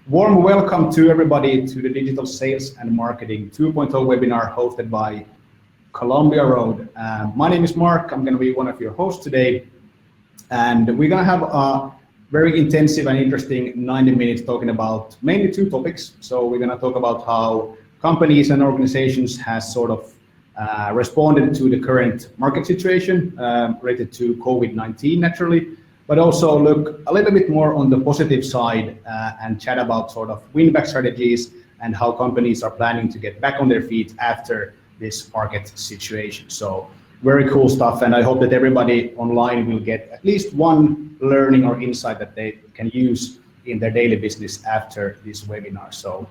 Warm welcome to everybody to the Digital Sales and Marketing 2.0 webinar hosted by Columbia Road. My name is Mark. I'm going to be one of your hosts today. And we're going to have a very intensive and interesting 90 minutes talking about mainly two topics. So we're going to talk about how companies and organizations has sort of responded to the current market situation related to COVID-19 naturally, but also look a little bit more on the positive side and chat about sort of win-back strategies and how companies are planning to get back on their feet after this market situation. So very cool stuff, and I hope that everybody online will get at least one learning or insight that they can use in their daily business after this webinar. So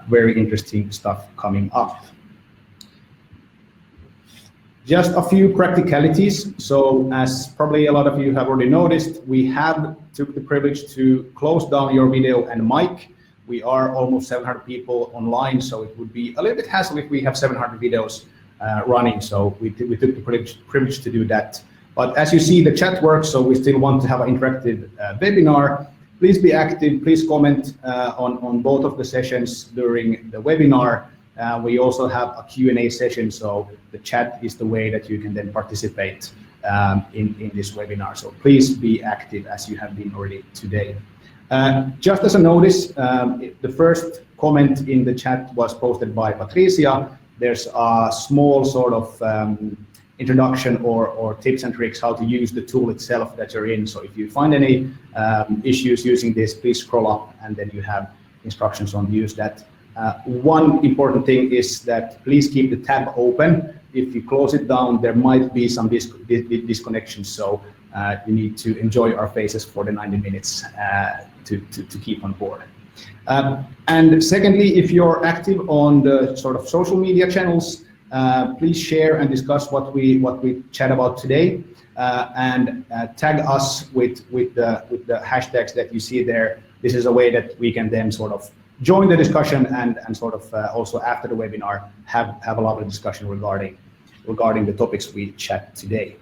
very interesting stuff coming up. Just a few practicalities. So as probably a lot of you have already noticed, we have took the privilege to close down your video and mic. We are almost 700 people online, so it would be a little bit hassle if we have 700 videos running. So we took the privilege to do that. But as you see, the chat works, so we still want to have an interactive webinar. Please be active. Please comment on both of the sessions during the webinar. We also have a Q&A session, so the chat is the way that you can then participate in this webinar. So please be active as you have been already today. Just as a notice, the first comment in the chat was posted by Patricia. There's a small sort of introduction or tips and tricks how to use the tool itself that you're in. So if you find any issues using this, please scroll up and then you have instructions on use that. One important thing is that please keep the tab open. If you close it down, there might be some disconnections. So you need to enjoy our faces for the 90 minutes to keep on board. And secondly, if you're active on the sort of social media channels, please share and discuss what we chat about today, and tag us with the hashtags that you see there. This is a way that we can then sort of join the discussion and sort of also after the webinar have a lot of discussion regarding the topics we chat today.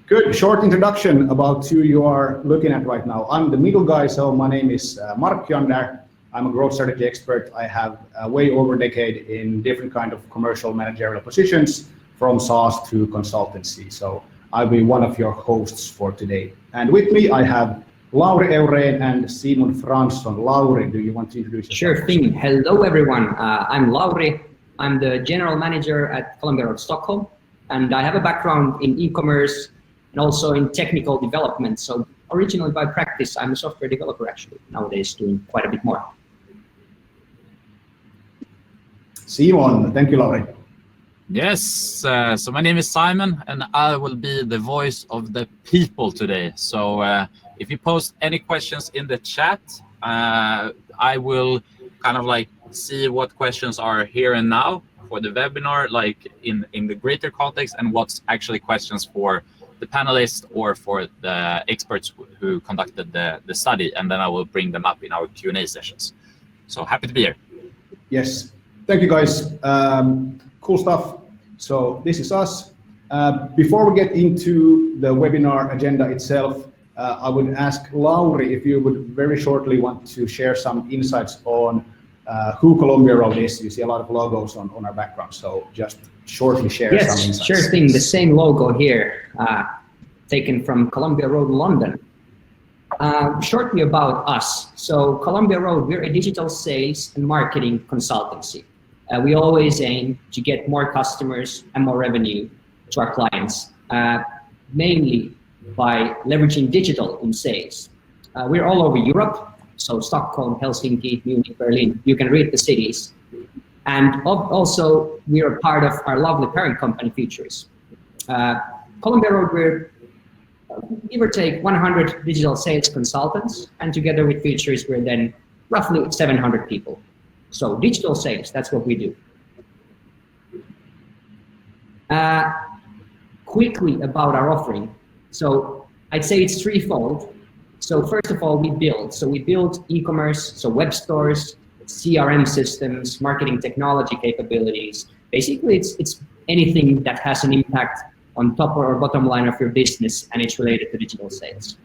Good, short introduction about who you are looking at right now. I'm the middle guy, so my name is Mark Jonder. I'm a growth strategy expert. I have way over a decade in different kind of commercial managerial positions, from SaaS to consultancy. So I'll be one of your hosts for today. And with me I have Lauri Eureen and Simon Fransson. Lauri, do you want to introduce yourself? Sure thing. Hello, everyone. I'm Lauri. I'm the general manager at Columbia Road Stockholm, and I have a background in e-commerce and also in technical development. So originally by practice, I'm a software developer actually, nowadays doing quite a bit more. Simon, thank you, Lauri. Yes, so my name is Simon, and I will be the voice of the people today. So if you post any questions in the chat, I will kind of like see what questions are here and now for the webinar, like in the greater context, and what's actually questions for the panelists or for the experts who conducted the study, and then I will bring them up in our Q&A sessions. So happy to be here. Yes, thank you guys. Cool stuff. So this is us. Before we get into the webinar agenda itself, I would ask Lauri if you would very shortly want to share some insights on who Columbia Road is. You see a lot of logos on our background, so just shortly share some insights. Yes, sure thing. The same logo here, taken from Columbia Road, London. Shortly about us. So Columbia Road, we're a digital sales and marketing consultancy. We always aim to get more customers and more revenue to our clients, mainly by leveraging digital in sales. We're all over Europe, so Stockholm, Helsinki, Munich, Berlin. You can read the cities. And also, we are part of our lovely parent company, Futures. Columbia Road, we're give or take 100 digital sales consultants, and together with Futures, we're then roughly 700 people. So digital sales, that's what we do. Quickly about our offering. So I'd say it's threefold. So first of all, we build. So we build e-commerce, so web stores, CRM systems, marketing technology capabilities. Basically, it's anything that has an impact on top or bottom line of your business and it's related to digital sales.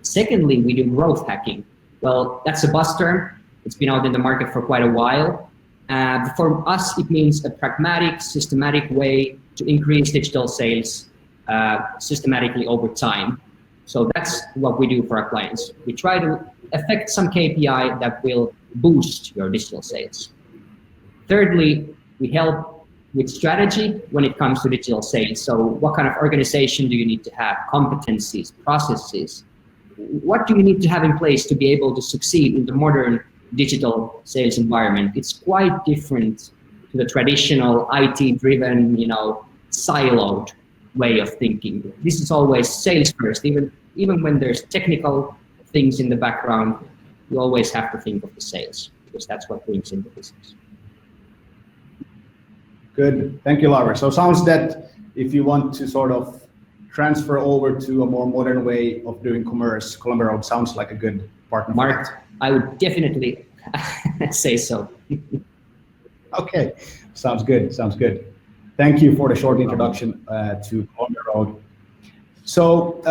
Secondly, we do growth hacking. Well, that's a buzz term. It's been out in the market for quite a while. For us, it means a pragmatic, systematic way to increase digital sales systematically over time. So that's what we do for our clients. We try to affect some KPI that will boost your digital sales. Thirdly, we help with strategy when it comes to digital sales. So what kind of organization do you need to have, competencies, processes? What do you need to have in place to be able to succeed in the modern digital sales environment? It's quite different to the traditional IT-driven, siloed way of thinking. This is always sales first. Even when there's technical things in the background, you always have to think of the sales because that's what brings in the business. Good, thank you, Laura. So sounds that if you want to sort of transfer over to a more modern way of doing commerce, Columbia Road sounds like a good partner. Mark, I would definitely say so. Okay, sounds good, sounds good. Thank you for the short introduction to Columbia Road. So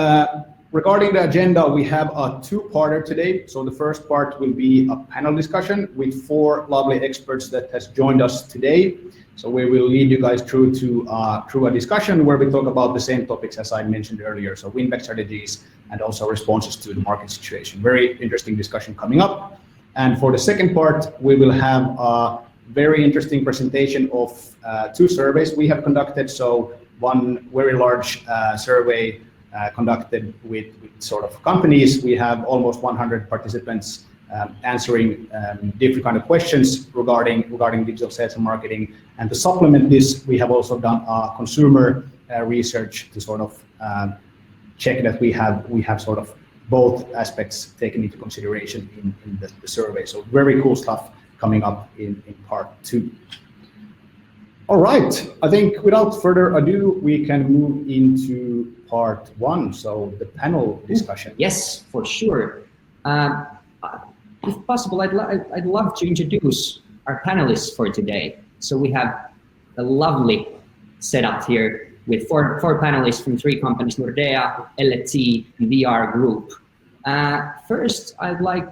regarding the agenda, we have a two-parter today. So the first part will be a panel discussion with 4 lovely experts that has joined us today. So we will lead you guys through a discussion where we talk about the same topics as I mentioned earlier. So win-back strategies and also responses to the market situation. Very interesting discussion coming up. And for the second part, we will have a very interesting presentation of 2 surveys we have conducted. So one very large survey conducted with sort of companies. We have almost 100 participants answering different kind of questions regarding digital sales and marketing. And to supplement this, we have also done consumer research to sort of check that we have sort of both aspects taken into consideration in the survey. So very cool stuff coming up in part 2. All right, I think without further ado, we can move into part 1, so the panel discussion. Yes, for sure. If possible, I'd love to introduce our panelists for today. So we have a lovely setup here with four panelists from 3 companies, Nordea, L&T, and VR Group. First, I'd like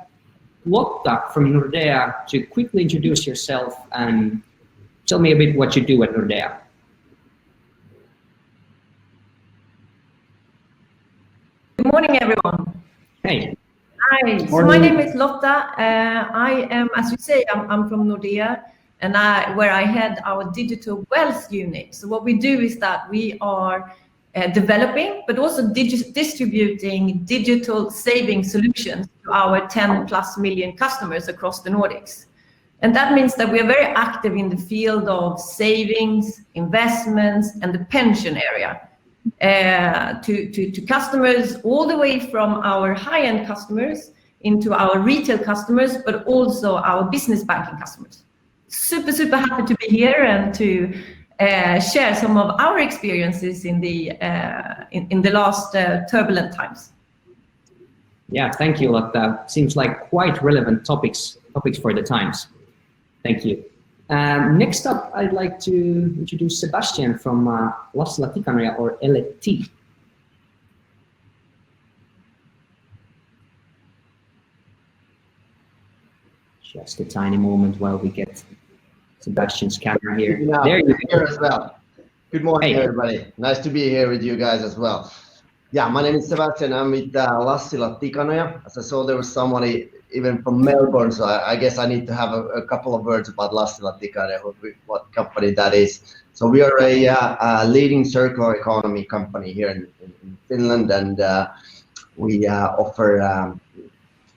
Lotta from Nordea to quickly introduce yourself and tell me a bit what you do at Nordea. Good morning, everyone. Hey. Hi, so my name is Lotta. I am, as you say, I'm from Nordea, and where I head our digital wealth unit. So what we do is that we are developing, but also distributing digital saving solutions to our 10 plus million customers across the Nordics. And that means that we are very active in the field of savings, investments, and the pension area. To customers all the way from our high-end customers into our retail customers, but also our business banking customers. Super happy to be here and to share some of our experiences in the last turbulent times. Yeah, thank you, Lotta. Seems like quite relevant topics for the times. Thank you. Next up, I'd like to introduce Sebastian from Lassila & Tikanoja, or L&T. Just a tiny moment while we get Sebastian's camera here. There you go. Here as well. Good morning, everybody. Nice to be here with you guys as well. Yeah, my name is Sebastian. I'm with Lassila & Tikanoja. As I saw, there was somebody even from Melbourne, so I guess I need to have a couple of words about Lassila & Tikanoja, what company that is. So we are a leading circular economy company here in Finland, and we offer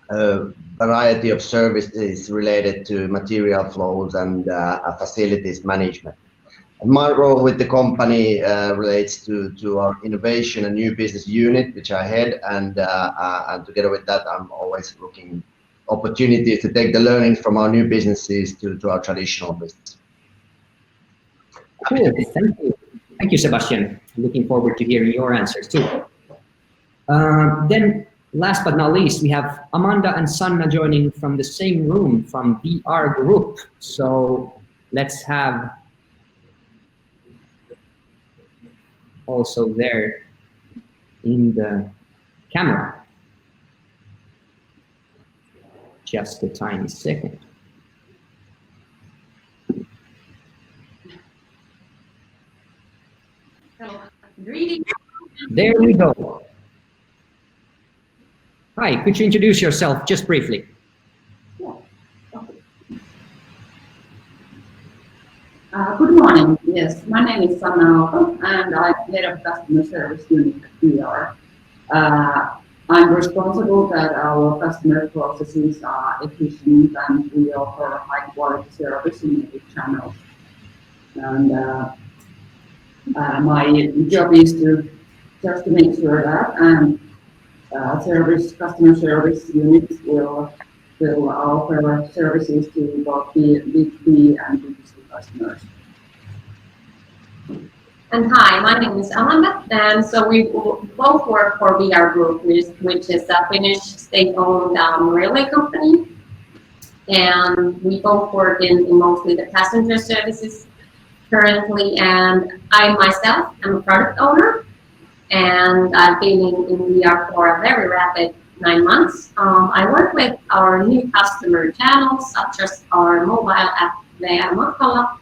a variety of services related to material flows and facilities management. And my role with the company relates to our innovation and new business unit, which I head, and together with that, I'm always looking opportunities to take the learnings from our new businesses to our traditional business. Cool, thank you. Thank you, Sebastian. Looking forward to hearing your answers too. Then, last but not least, we have Amanda and Sanna joining from the same room from VR Group. So let's have also there in the camera. Just a tiny second. There we go. Hi, could you introduce yourself just briefly? Good morning. Yes, my name is Sanna Aalto, and I'm head of customer service unit at PR. I'm responsible that our customer processes are efficient and we offer high quality service in every channel. And my job is to make sure that customer service units will offer services to both B2B and B2C customers. And hi, my name is Amanda, and so we both work for VR Group, which is a Finnish state-owned railway company. And we both work in mostly the passenger services currently, and I myself am a product owner, and I've been in VR for a very rapid 9 months. I work with our new customer channels, such as our mobile app, VR Matkalla,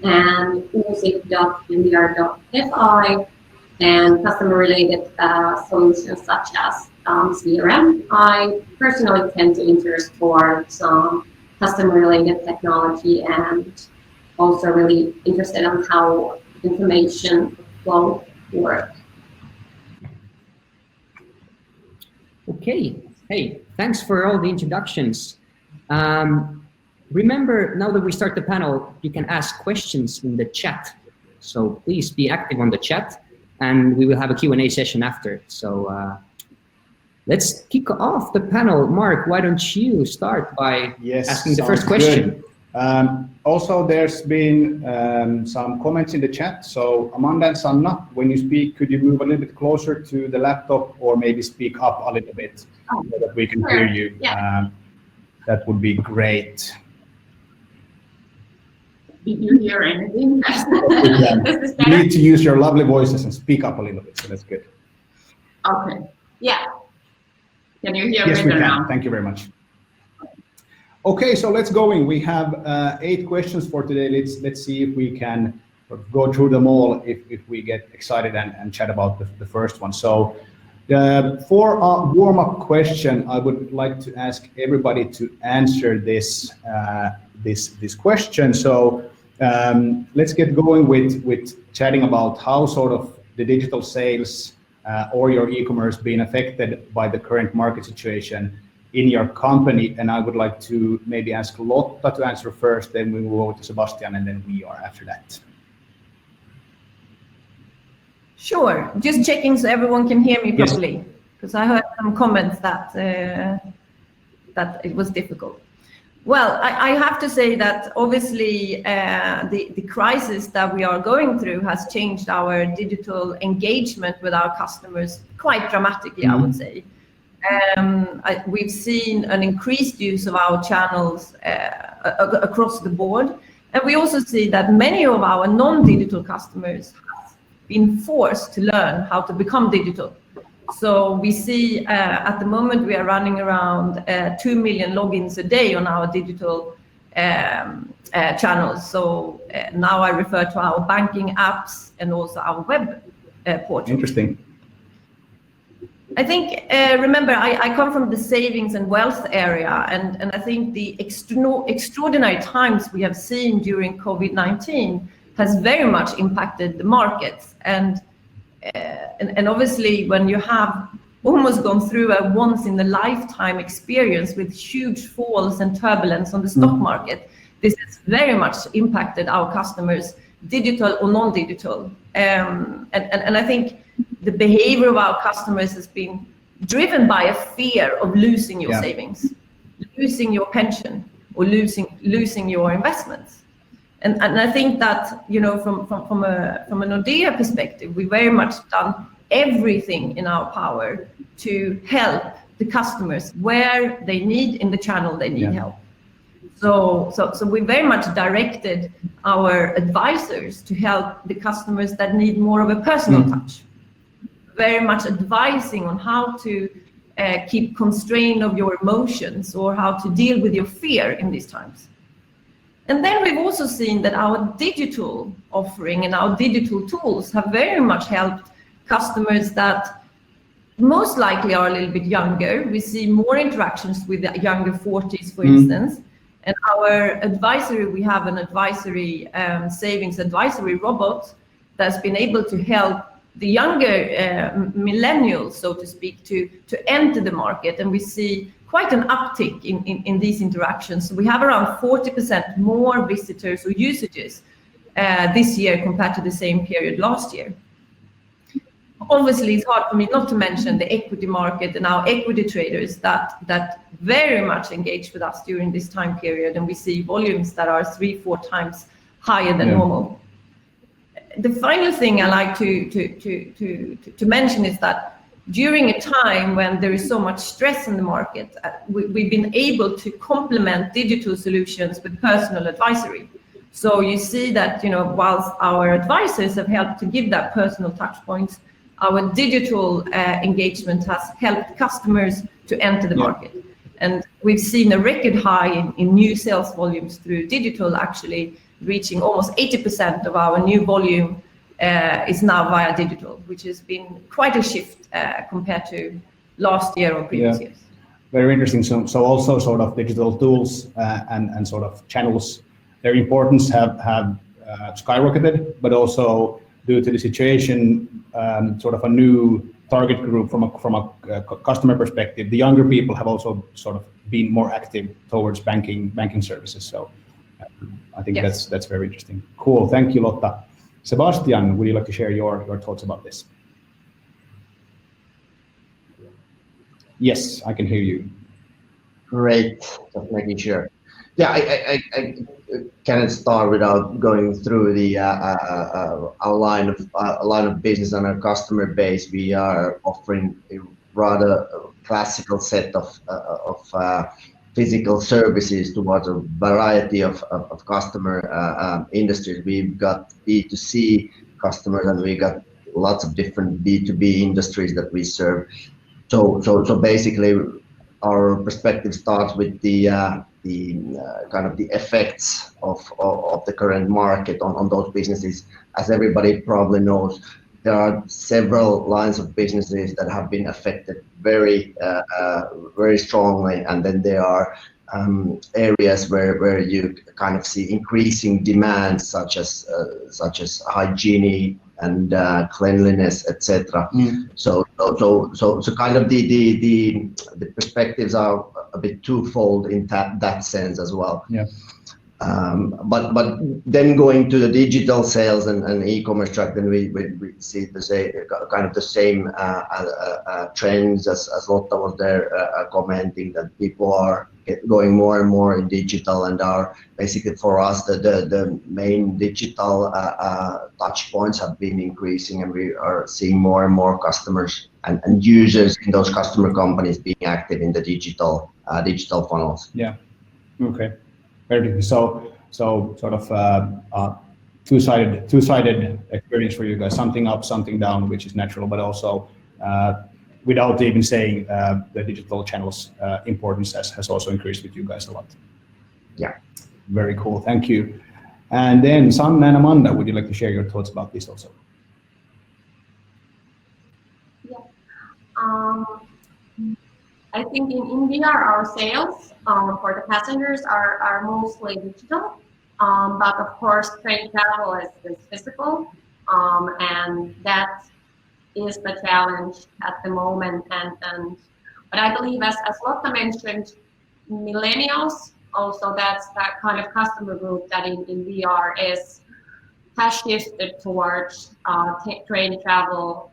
and music.nvr.fi, and customer-related solutions such as CRM. I personally tend to interest for some customer-related technology and also really interested in how information flow work. Okay, hey, thanks for all the introductions. Remember, now that we start the panel, you can ask questions in the chat. So please be active on the chat, and we will have a Q&A session after. So let's kick off the panel. Mark, why don't you start by asking the first question? Also, there's been some comments in the chat. So Amanda and Sanna, when you speak, could you move a little bit closer to the laptop or maybe speak up a little bit so that we can hear you? Yeah. That would be great. Did you hear anything? You need to use your lovely voices and speak up a little bit, so that's good. Okay, yeah. Can you hear me better now? Can. Thank you very much. Okay, so let's go in. We have 8 questions for today. Let's see if we can go through them all if we get excited and chat about the first one. So for a warm-up question, I would like to ask everybody to answer this question. So let's get going with chatting about how sort of the digital sales or your e-commerce being affected by the current market situation in your company. And I would like to maybe ask Lotta to answer first, then we will go to Sebastian, and then we are after that. Sure, just checking so everyone can hear me properly, because I heard some comments that it was difficult. Well, I have to say that obviously the crisis that we are going through has changed our digital engagement with our customers quite dramatically, I would say. We've seen an increased use of our channels across the board. And we also see that many of our non-digital customers have been forced to learn how to become digital. So we see at the moment we are running around 2 million logins a day on our digital channels. So now I refer to our banking apps and also our web portal. Interesting. I think, remember, I come from the savings and wealth area, and I think the extraordinary times we have seen during COVID-19 has very much impacted the markets. And obviously, when you have almost gone through a once-in-a-lifetime experience with huge falls and turbulence on the stock market, this has very much impacted our customers, digital or non-digital. And I think the behavior of our customers has been driven by a fear of losing your savings, losing your pension, or losing your investments. And I think that, you know, from a Nordea perspective, we very much done everything in our power to help the customers where they need in the channel they need help. So we very much directed our advisors to help the customers that need more of a personal touch, very much advising on how to keep constrained of your emotions or how to deal with your fear in these times. And then we've also seen that our digital offering and our digital tools have very much helped customers that most likely are a little bit younger. We see more interactions with the younger 40s, for instance. And our advisory, we have an advisory, savings advisory robot that's been able to help the younger millennials, so to speak, to enter the market. And we see quite an uptick in these interactions. So we have around 40% more visitors or usages this year compared to the same period last year. Obviously, it's hard for me not to mention the equity market and our equity traders that very much engage with us during this time period, and we see volumes that are 3-4 times higher than normal. The final thing I like to mention is that during a time when there is so much stress in the market, we've been able to complement digital solutions with personal advisory. So you see that, whilst our advisors have helped to give that personal touch points, our digital engagement has helped customers to enter the market. And we've seen a record high in new sales volumes through digital, actually reaching almost 80% of our new volume is now via digital, which has been quite a shift compared to last year or previous years. Very interesting. So also sort of digital tools and sort of channels, their importance have skyrocketed, but also due to the situation, sort of a new target group from a customer perspective. The younger people have also sort of been more active towards banking services. So I think that's very interesting. Cool. Thank you, Lotta. Sebastian, would you like to share your thoughts about this? Yes, I can hear you. Great. Just making sure. Yeah, I cannot start without going through the our line of business and our customer base. We are offering a rather classical set of physical services towards a variety of customer industries. We've got B2C customers and we got lots of different B2B industries that we serve. So basically, our perspective starts with the kind of the effects of the current market on those businesses. As everybody probably knows, there are several lines of businesses that have been affected very strongly, and then there are areas where you kind of see increasing demands, such as hygiene and cleanliness, etc. So kind of the perspectives are a bit twofold in that sense as well. But then going to the digital sales and e-commerce track, then we see kind of the same trends as Lotta was there commenting, that people are going more and more in digital, and are basically, for us, the main digital touch points have been increasing, and we are seeing more and more customers and users in those customer companies being active in the digital funnels. Yeah. Okay. Very good. So sort of two-sided experience for you guys. Something up, something down, which is natural, but also without even saying the digital channels importance has also increased with you guys a lot. Yeah. Very cool. Thank you. And then Sanna and Amanda, would you like to share your thoughts about this also? Yeah. I think in India, our sales for the passengers are mostly digital, but of course, train travel is physical, and that is the challenge at the moment. But I believe, as Lotta mentioned, millennials, also that kind of customer group that in VR has shifted towards train travel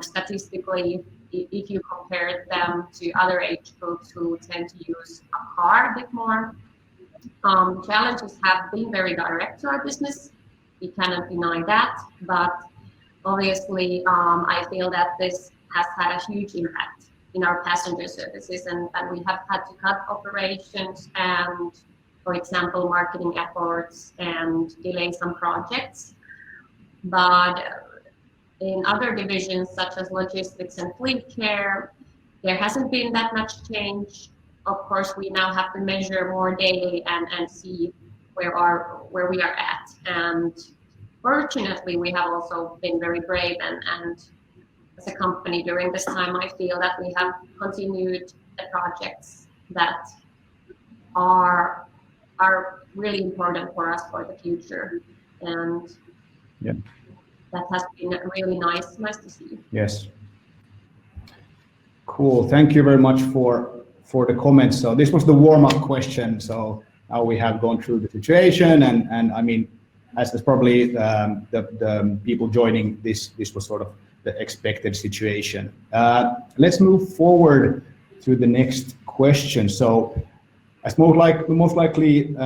statistically. If you compare them to other age groups who tend to use a car a bit more. Challenges have been very direct to our business. We cannot deny that, but obviously I feel that this has had a huge impact in our passenger services, and we have had to cut operations and, for example, marketing efforts and delay some projects. But in other divisions, such as logistics and fleet care, there hasn't been that much change. Of course, we now have to measure more daily and see where we are at. And fortunately, we have also been very brave and as a company during this time, I feel that we have continued the projects that are really important for us for the future. And that has been really nice to see. Yes. Cool. Thank you very much for the comments. So this was the warm-up question. So now we have gone through the situation, and I mean, as probably the people joining this was sort of the expected situation. Let's move forward to the next question. So as most likely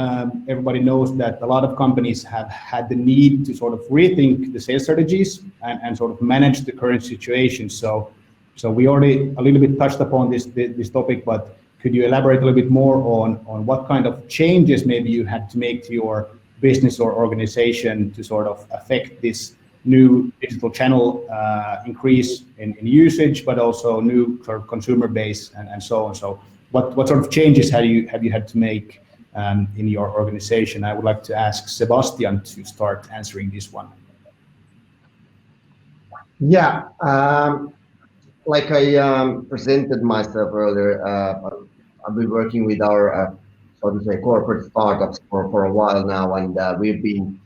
everybody knows that a lot of companies have had the need to sort of rethink the sales strategies and sort of manage the current situation. So we already a little bit touched upon this topic, but could you elaborate a little bit more on what kind of changes maybe you had to make to your business or organization to sort of affect this new digital channel increase in usage, but also new sort of consumer base and so on. So what sort of changes have you had to make in your organization? I would like to ask Sebastian to start answering this one. Yeah, like I presented myself earlier, I've been working with our so to say corporate startups for a while now, and we've been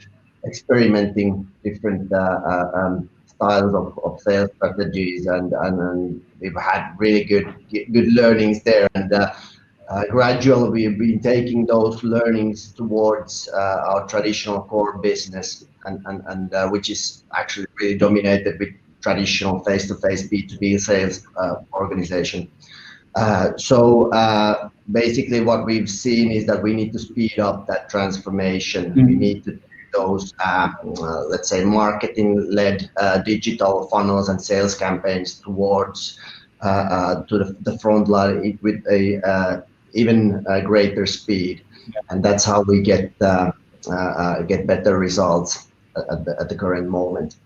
experimenting different styles of sales strategies, and we've had really good learnings there, and gradually we've been taking those learnings towards our traditional core business, and which is actually really dominated with traditional face-to-face B2B sales organization. So basically what we've seen is that we need to speed up that transformation. We need to those, let's say, marketing-led digital funnels and sales campaigns towards to the front line with a even greater speed, and that's how we get better results at the current moment.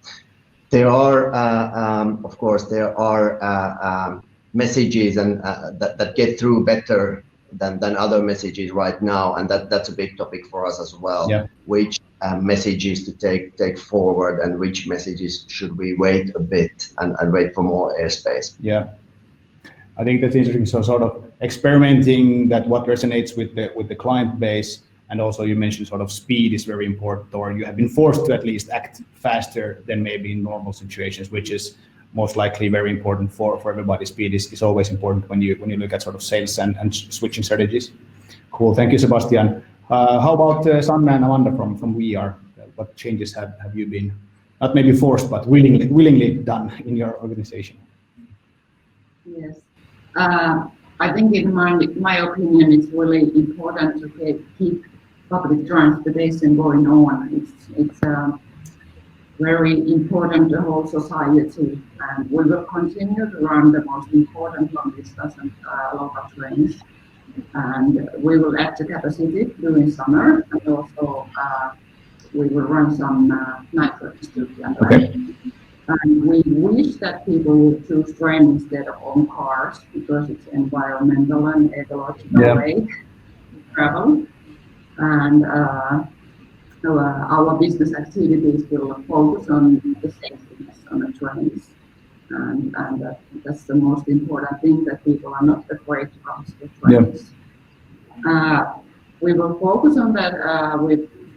There are, of course, messages and that get through better than other messages right now, and that's a big topic for us as well. Yeah. Which messages to take forward, and which messages should we wait a bit and wait for more airspace. Yeah, I think that's interesting. So sort of experimenting that what resonates with the client base, and also you mentioned sort of speed is very important, or you have been forced to at least act faster than maybe in normal situations, which is most likely very important for everybody. Speed is always important when you look at sort of sales and switching strategies. Cool, thank you, Sebastian. How about Sanna and Amanda from VR? What changes have you been, not maybe forced, but willingly done in your organization? Yes, I think in my opinion, it's really important to keep public transportation going on. It's very important to the whole society, and we will continue to run the most important long distance and local trains, and we will add the capacity during summer, and also we will run some night trains too. Okay. And we wish that people would choose train instead of own cars, because it's environmental and ecological way to travel. And our business activities will focus on the safety on the trains, and that's the most important thing, that people are not afraid to come to the trains. Yeah. We will focus on that.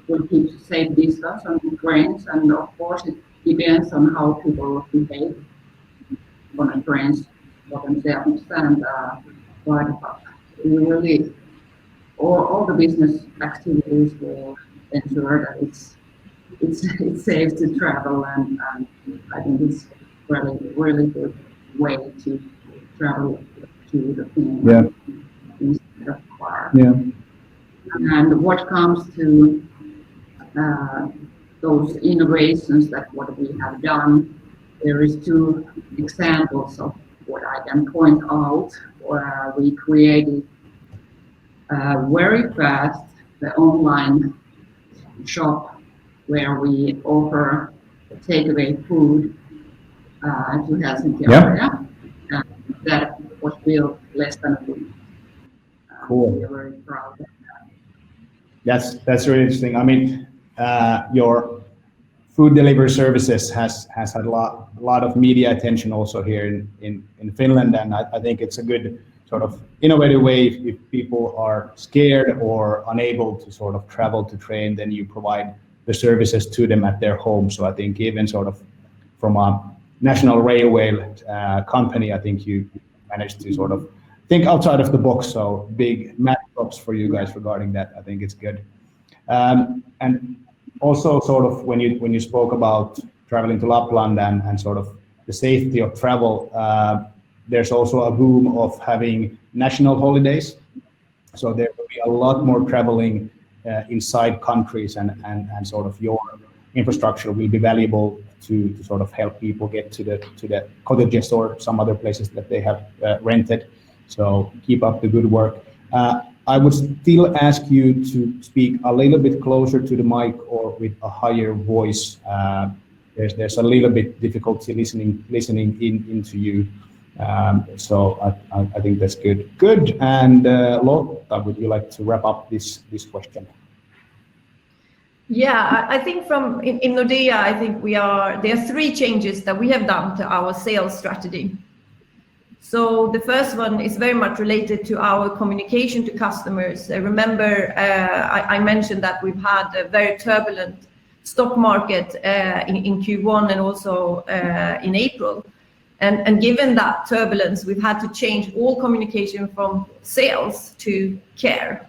We'll keep safe distance on the trains, and of course it depends on how people behave on the trains for themselves, and but we really all the business activities will ensure that it's safe to travel, and I think it's really good way to travel to the Finland instead of car. Yeah. And what comes to those innovations that what we have done, there is 2 examples of what I can point out, where we created very fast the online shop where we offer takeaway food to Helsinki area. And that was feel less than a week. Cool. We're very proud of that. That's really interesting. I mean, your food delivery services has had a lot of media attention also here in Finland, and I think it's a good sort of innovative way if people are scared or unable to sort of travel to train, then you provide the services to them at their home. So I think even sort of from a national railway company, I think you managed to sort of think outside of the box. So big mad props for you guys regarding that. I think it's good. And also sort of when you spoke about traveling to Lapland and sort of the safety of travel, there's also a boom of having national holidays. So there will be a lot more traveling inside countries and sort of your infrastructure will be valuable to sort of help people get to the cottages or some other places that they have rented. So keep up the good work. I would still ask you to speak a little bit closer to the mic or with a higher voice. There's a little bit difficulty listening into you. So I think that's good. Good. And Lotta, would you like to wrap up this question? Yeah, I think in Nordea, I think there are 3 changes that we have done to our sales strategy. So the first one is very much related to our communication to customers. Remember, I mentioned that we've had a very turbulent stock market in Q1 and also in April. And given that turbulence, we've had to change all communication from sales to care.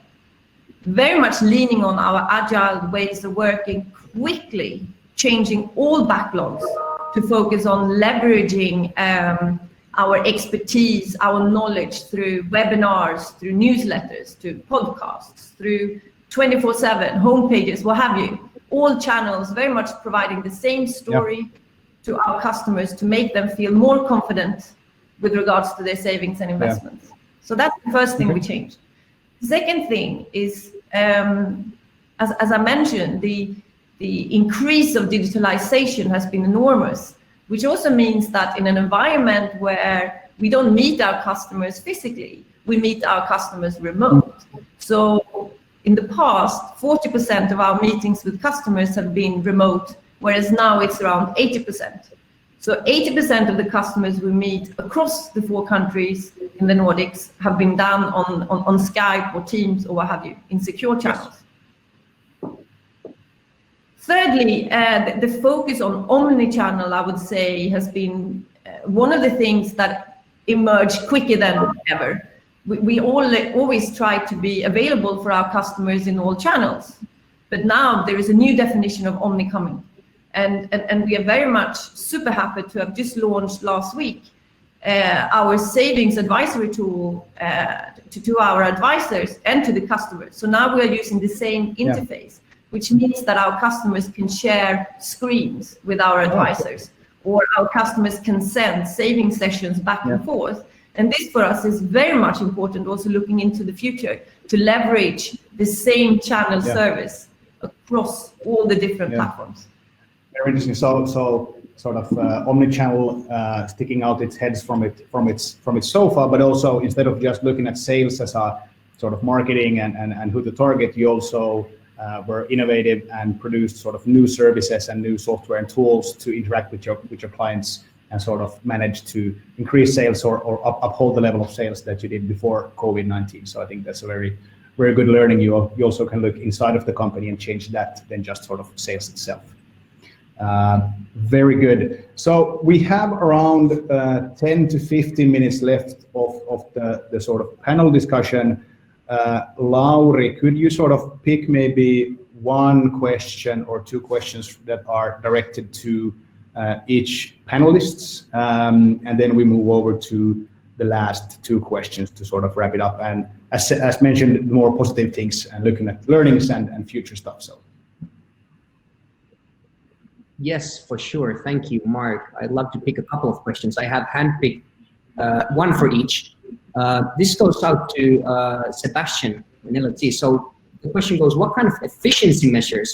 Very much leaning on our agile ways of working, quickly changing all backlogs to focus on leveraging our expertise, our knowledge through webinars, through newsletters, through podcasts, through 24/7 homepages, what have you. All channels very much providing the same story to our customers to make them feel more confident with regards to their savings and investments. So that's the first thing we changed. The second thing is, as I mentioned, the increase of digitalization has been enormous, which also means that in an environment where we don't meet our customers physically, we meet our customers remote. So in the past, 40% of our meetings with customers have been remote, whereas now it's around 80%. So 80% of the customers we meet across the 4 countries in the Nordics have been done on Skype or Teams or what have you, in secure channels. Thirdly, the focus on omnichannel, I would say, has been one of the things that emerged quicker than ever. We always try to be available for our customers in all channels, but now there is a new definition of omni coming. And we are very much super happy to have just launched last week our savings advisory tool to our advisors and to the customers. So now we are using the same interface, which means that our customers can share screens with our advisors, or our customers can send saving sessions back and forth. And this for us is very much important, also looking into the future, to leverage the same channel service across all the different platforms. Very interesting. So sort of omnichannel sticking out its heads from its sofa, but also instead of just looking at sales as a sort of marketing and who to target, you also were innovative and produced sort of new services and new software and tools to interact with your clients and sort of manage to increase sales or uphold the level of sales that you did before COVID-19. So I think that's a very, very good learning. You also can look inside of the company and change that than just sort of sales itself. Very good. So we have around 10 to 15 minutes left of the sort of panel discussion. Lauri, could you sort of pick maybe 1 question or 2 questions that are directed to each panelists, and then we move over to the last 2 questions to sort of wrap it up. And as mentioned, more positive things and looking at learnings and future stuff. So. Yes, for sure. Thank you, Mark. I'd love to pick a couple of questions. I have handpicked 1 for each. This goes out to Sebastian and LT. So the question goes, what kind of efficiency measures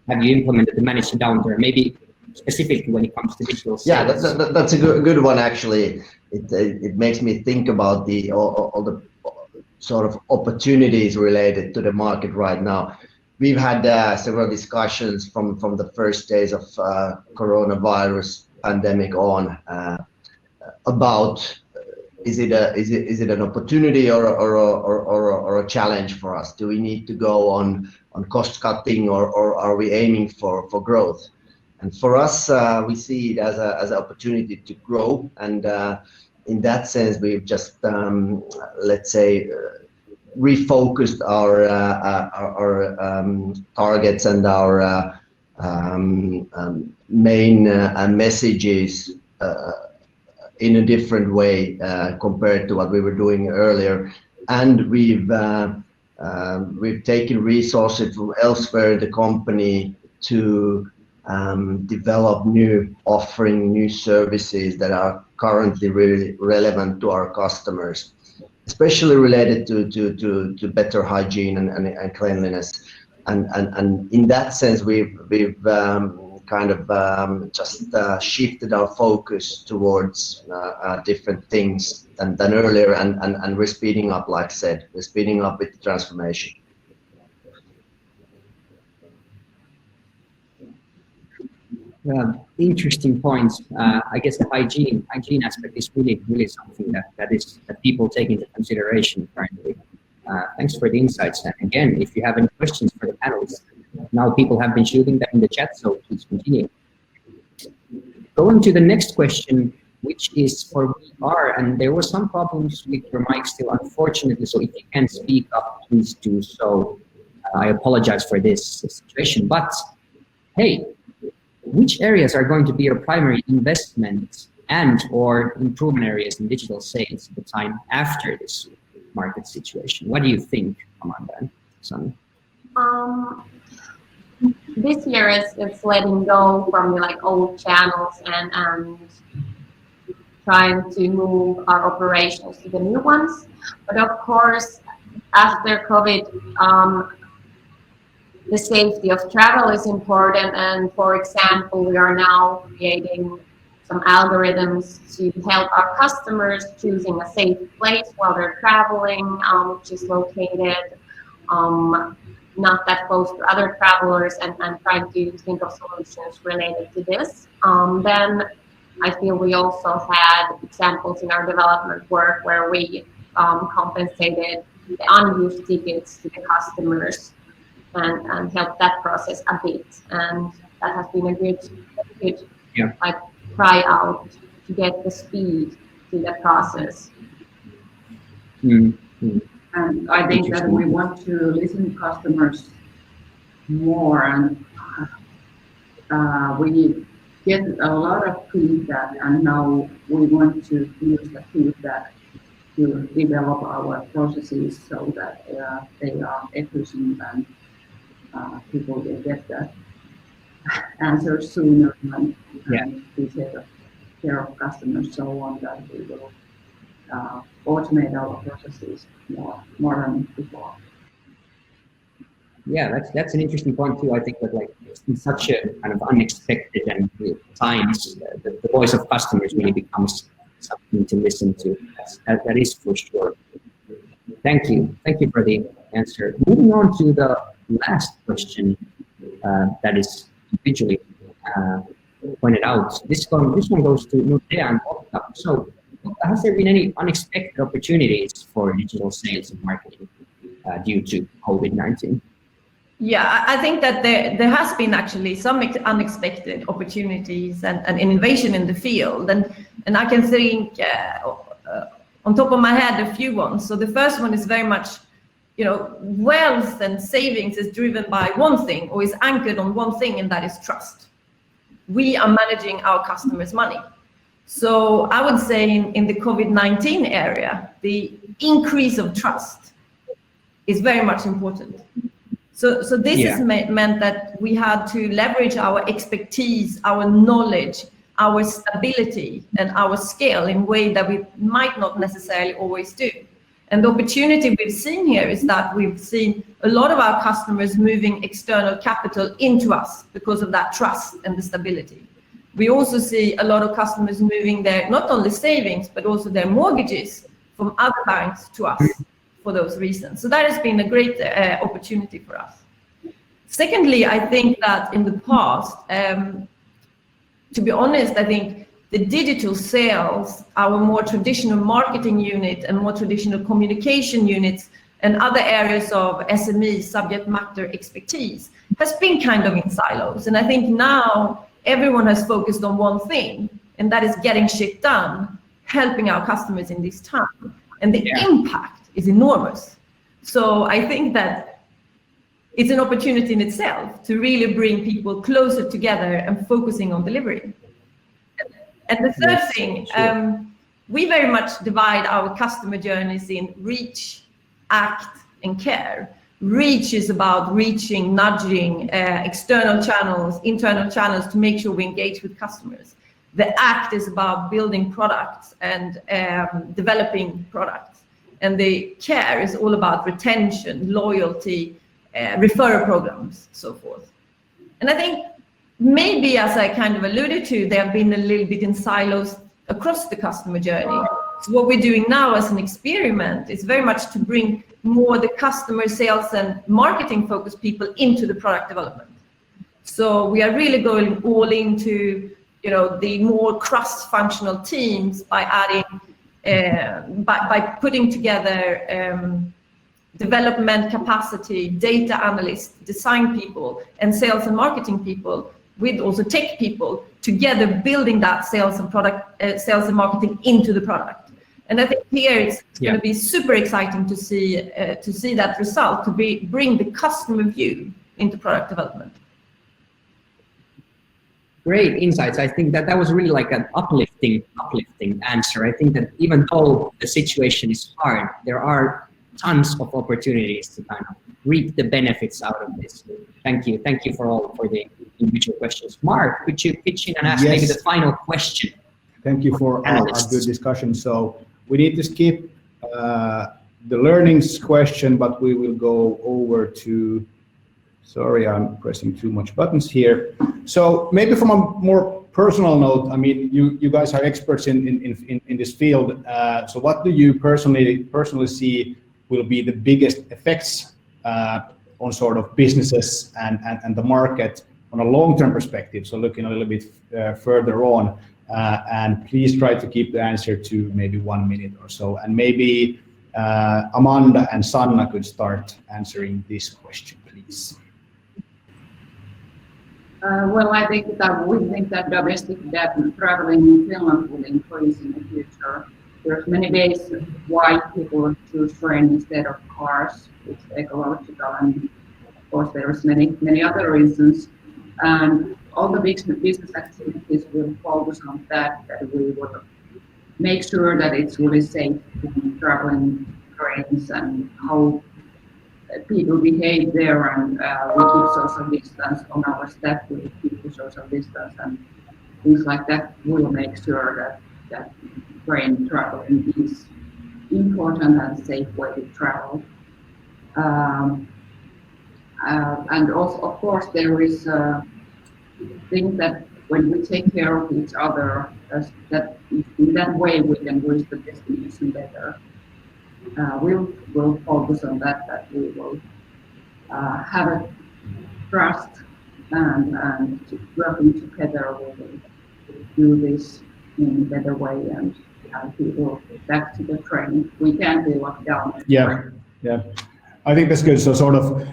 have you implemented to manage the downturn? Maybe specifically when it comes to digital sales? Yeah, that's a good one actually. It makes me think about all the sort of opportunities related to the market right now. We've had several discussions from the first days of coronavirus pandemic on about is it an opportunity or a challenge for us? Do we need to go on cost cutting or are we aiming for growth? And for us, we see it as an opportunity to grow. And in that sense, we've just let's say refocused our targets and our main messages in a different way compared to what we were doing earlier. And we've taken resources from elsewhere in the company to develop new services that are currently really relevant to our customers, especially related to better hygiene and cleanliness. And in that sense, we've kind of just shifted our focus towards different things than earlier, and we're speeding up, like I said, we're speeding up with the transformation. Interesting points. I guess the hygiene aspect is really something that people take into consideration currently. Thanks for the insights. And again, if you have any questions for the panelists, now people have been shooting them in the chat, so please continue. Going to the next question, which is for VR, and there were some problems with your mic still, unfortunately, so if you can speak up, please do so. I apologize for this situation, but hey, which areas are going to be your primary investment and or improvement areas in digital sales at the time after this market situation? What do you think, Amanda, Sanna? This year it's letting go from the old channels and trying to move our operations to the new ones. But of course, after COVID, the safety of travel is important. And for example, we are now creating some algorithms to help our customers choosing a safe place while they're traveling, which is located not that close to other travelers, and trying to think of solutions related to this. Then I feel we also had examples in our development work where we compensated the unused tickets to the customers and helped that process a bit. And that has been a good try out to get the speed to the process. Mm-hmm. And I think that we want to listen to customers more, and we get a lot of feedback, and now we want to use the feedback to develop our processes so that they are efficient and people will get the answers sooner and we take care of customers, so on, that we will automate our processes more than before. Yeah, that's an interesting point too. I think that in such a kind of unexpected and times, the voice of customers really becomes something to listen to. That is for sure. Thank you for the answer. Moving on to the last question that is individually pointed out. This one goes to Nordea and Lotta. So, has there been any unexpected opportunities for digital sales and marketing due to COVID-19? Yeah, I think that there has been actually some unexpected opportunities and innovation in the field, and I can think on top of my head a few ones. So the first one is very much, wealth and savings is driven by one thing, or is anchored on one thing, and that is trust. We are managing our customers' money. So I would say in the COVID-19 area, the increase of trust is very much important. So this has meant that we had to leverage our expertise, our knowledge, our stability, and our scale in a way that we might not necessarily always do. And the opportunity we've seen here is that we've seen a lot of our customers moving external capital into us because of that trust and the stability. We also see a lot of customers moving their, not only savings, but also their mortgages from other banks to us for those reasons. So that has been a great opportunity for us. Secondly, I think that in the past, to be honest, I think the digital sales, our more traditional marketing unit and more traditional communication units and other areas of SME, subject matter expertise, has been kind of in silos. And I think now everyone has focused on one thing, and that is getting shit done, helping our customers in this time. And the impact is enormous. So I think that it's an opportunity in itself to really bring people closer together and focusing on delivery. And the third thing, we very much divide our customer journeys in reach, act, and care. Reach is about reaching, nudging external channels, internal channels to make sure we engage with customers. The act is about building products and developing products. And the care is all about retention, loyalty, referral programs, so forth. And I think maybe, as I kind of alluded to, they have been a little bit in silos across the customer journey. So what we're doing now as an experiment is very much to bring more the customer sales and marketing focused people into the product development. So we are really going all into, you know, the more cross-functional teams by adding, by putting together development capacity, data analysts, design people, and sales and marketing people, with also tech people, together building that sales and product, sales and marketing into the product. And I think here it's going to be super exciting to see that result, to bring the customer view into product development. Great insights. I think that was really like an uplifting answer. I think that even though the situation is hard, there are tons of opportunities to kind of reap the benefits out of this. Thank you for the individual questions. Mark, could you pitch in and ask maybe the final question? Thank you for our good discussion. So we need to skip the learnings question, but we will go over to, sorry, I'm pressing too much buttons here. So maybe from a more personal note, I mean, you guys are experts in this field. So what do you personally see will be the biggest effects on sort of businesses and the market on a long-term perspective? So looking a little bit further on, and please try to keep the answer to maybe 1 minute or so. And maybe Amanda and Sanna could start answering this question, please. Well, I think that we think that domestic traveling in Finland will increase in the future. There's many ways why people choose train instead of cars. It's ecological, and of course there's many other reasons. And all the business activities will focus on that we will make sure that it's really safe to be traveling trains and how people behave there, and we keep social distance on our staff, we keep the social distance and things like that. Will make sure that train traveling is important and safe way to travel. And also, of course, there is a thing that when we take care of each other, that in that way we can reach the destination better. We'll focus on that we will have a trust and working together we will do this in a better way and people back to the train. We can't be locked down. Yeah. I think that's good. So sort of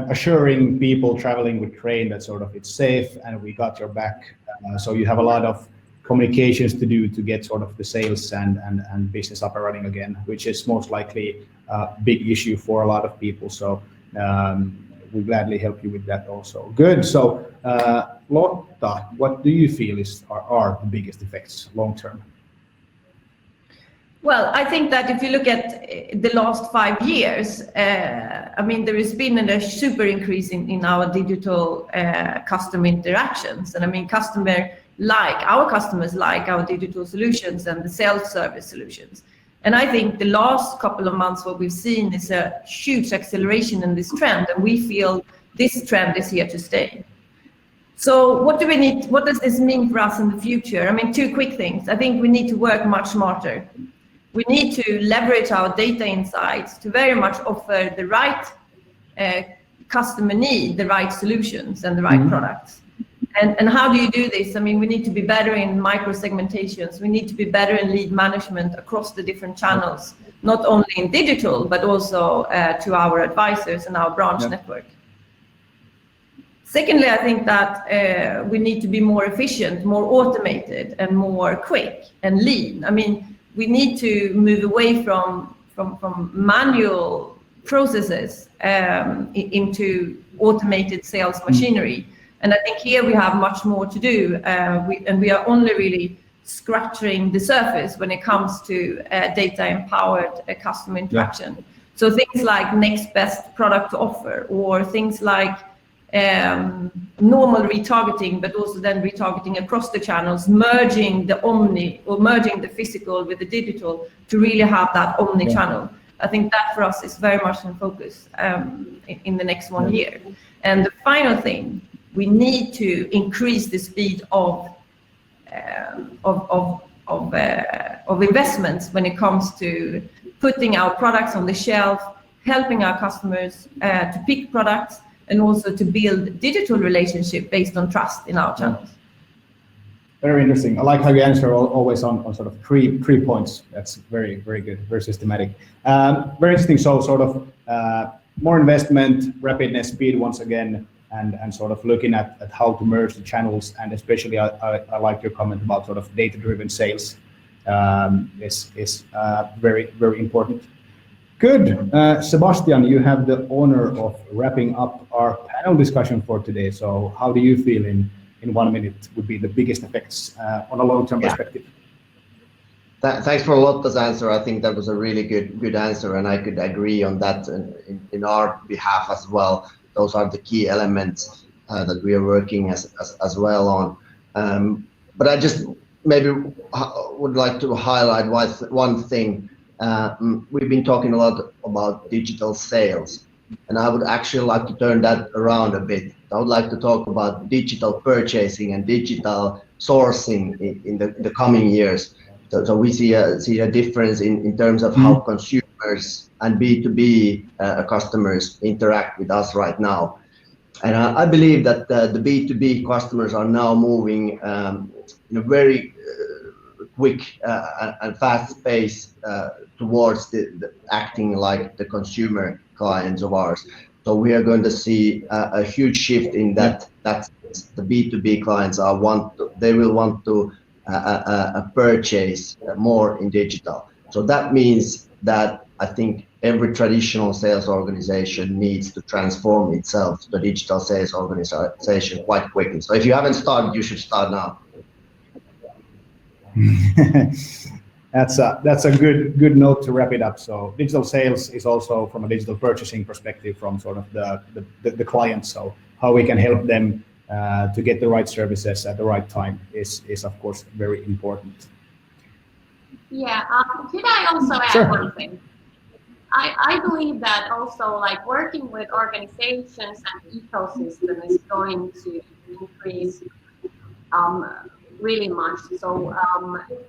assuring people traveling with train that sort of it's safe and we got your back. So you have a lot of communications to do to get sort of the sales and business up and running again, which is most likely a big issue for a lot of people. So we gladly help you with that also. Good. So Lotta, what do you feel are the biggest effects long term? Well, I think that if you look at the last 5 years, I mean, there has been a super increase in our digital customer interactions. And I mean, our customers like our digital solutions and the self-service solutions. And I think the last couple of months, what we've seen is a huge acceleration in this trend. And we feel this trend is here to stay. So what do we need? What does this mean for us in the future? I mean, two quick things. I think we need to work much smarter. We need to leverage our data insights to very much offer the right customer need, the right solutions and the right products. And how do you do this? I mean, we need to be better in micro segmentations. We need to be better in lead management across the different channels, not only in digital, but also to our advisors and our branch network. Secondly, I think that we need to be more efficient, more automated, and more quick and lean. I mean, we need to move away from manual processes into automated sales machinery. And I think here we have much more to do, and we are only really scratching the surface when it comes to data-empowered customer interaction. So things like next best product to offer, or things like normal retargeting, but also then retargeting across the channels, merging the omni or merging the physical with the digital to really have that omni channel. I think that for us is very much in focus in the next 1 year. And the final thing, we need to increase the speed of investments when it comes to putting our products on the shelf, helping our customers to pick products, and also to build digital relationship based on trust in our channels. Very interesting. I like how you answer always on sort of three points. That's very, very good, very systematic. Very interesting. So sort of more investment, rapidness, speed once again, and sort of looking at how to merge the channels, and especially I like your comment about sort of data-driven sales is very, very important. Good. Sebastian, you have the honor of wrapping up our panel discussion for today. So how do you feel in 1 minute would be the biggest effects on a long-term perspective? Thanks for Lotta's answer. I think that was a really good answer, and I could agree on that in our behalf as well. Those are the key elements that we are working as well on. But I just maybe would like to highlight one thing. We've been talking a lot about digital sales, and I would actually like to turn that around a bit. I would like to talk about digital purchasing and digital sourcing in the coming years. So we see a difference in terms of how consumers and B2B customers interact with us right now. And I believe that the B2B customers are now moving in a very quick and fast pace towards the acting like the consumer clients of ours. So we are going to see a huge shift in that the B2B clients they will want to purchase more in digital. So that means that I think every traditional sales organization needs to transform itself to a digital sales organization quite quickly. So if you haven't started, you should start now. That's a good note to wrap it up. So digital sales is also from a digital purchasing perspective from sort of the client. So how we can help them to get the right services at the right time is of course very important. Yeah, could I also add one thing? I believe that also like working with organizations and ecosystem is going to increase really much. So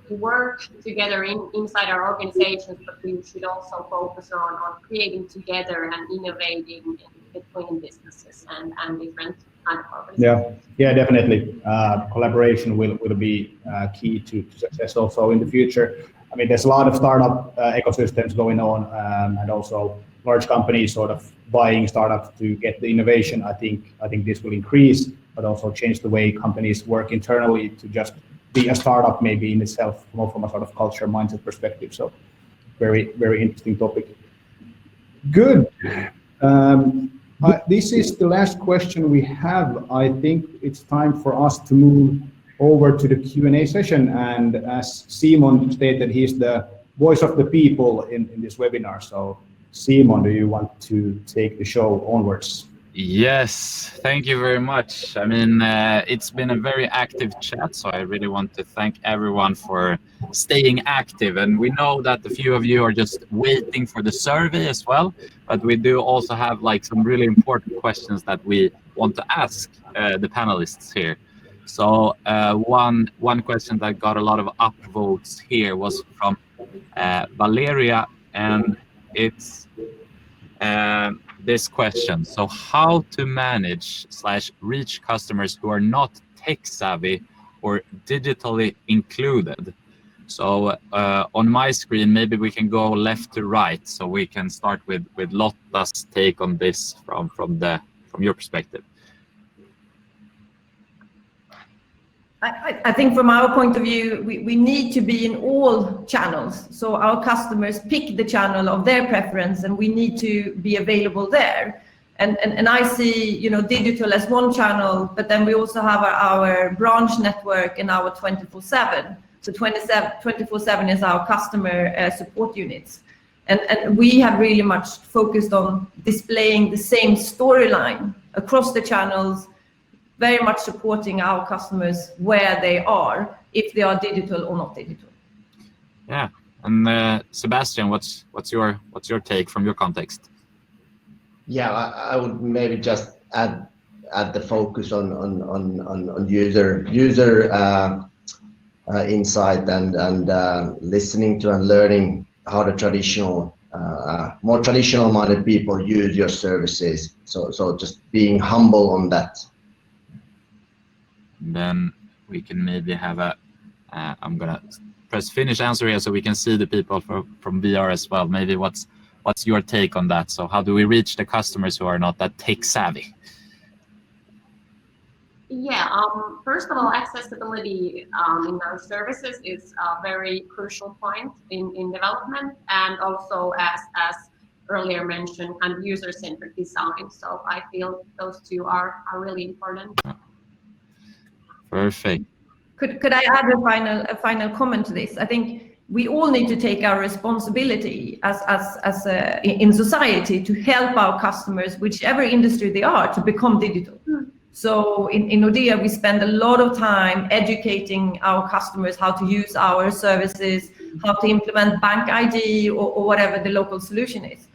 we work together inside our organizations, but we should also focus on creating together and innovating between businesses and different kind of organizations. Yeah, definitely. Collaboration will be key to success also in the future. I mean, there's a lot of startup ecosystems going on, and also large companies sort of buying startups to get the innovation. I think this will increase, but also change the way companies work internally to just be a startup maybe in itself, more from a sort of culture mindset perspective. So very, very interesting topic. Good. This is the last question we have. I think it's time for us to move over to the Q&A session. And as Simon stated, he's the voice of the people in this webinar. So Simon, do you want to take the show onwards? Yes, thank you very much. I mean, it's been a very active chat, so I really want to thank everyone for staying active. And we know that a few of you are just waiting for the survey as well, but we do also have like some really important questions that we want to ask the panelists here. So one question that got a lot of upvotes here was from Valeria, and it's this question. So how to manage / reach customers who are not tech savvy or digitally included? So on my screen, maybe we can go left to right, so we can start with Lotta's take on this from your perspective. I think from our point of view, we need to be in all channels. So our customers pick the channel of their preference, and we need to be available there. And I see, you know, digital as one channel, but then we also have our branch network and our 24/7. So 24/7 is our customer support units. And we have really much focused on displaying the same storyline across the channels, very much supporting our customers where they are, if they are digital or not digital. Yeah, and Sebastian, what's your take from your context? Yeah, I would maybe just add the focus on user insight and listening to and learning how the more traditional minded people use your services. So just being humble on that. Then we can maybe have I'm gonna press finish answer here so we can see the people from VR as well. Maybe what's your take on that? So how do we reach the customers who are not that tech savvy? Yeah, first of all, accessibility in our services is a very crucial point in development, and also as earlier mentioned, and user-centric design. So I feel those two are really important. Perfect. Could I add a final comment to this? I think we all need to take our responsibility as in society to help our customers, whichever industry they are, to become digital. So in Nordea, we spend a lot of time educating our customers how to use our services, how to implement bank ID or whatever the local solution is.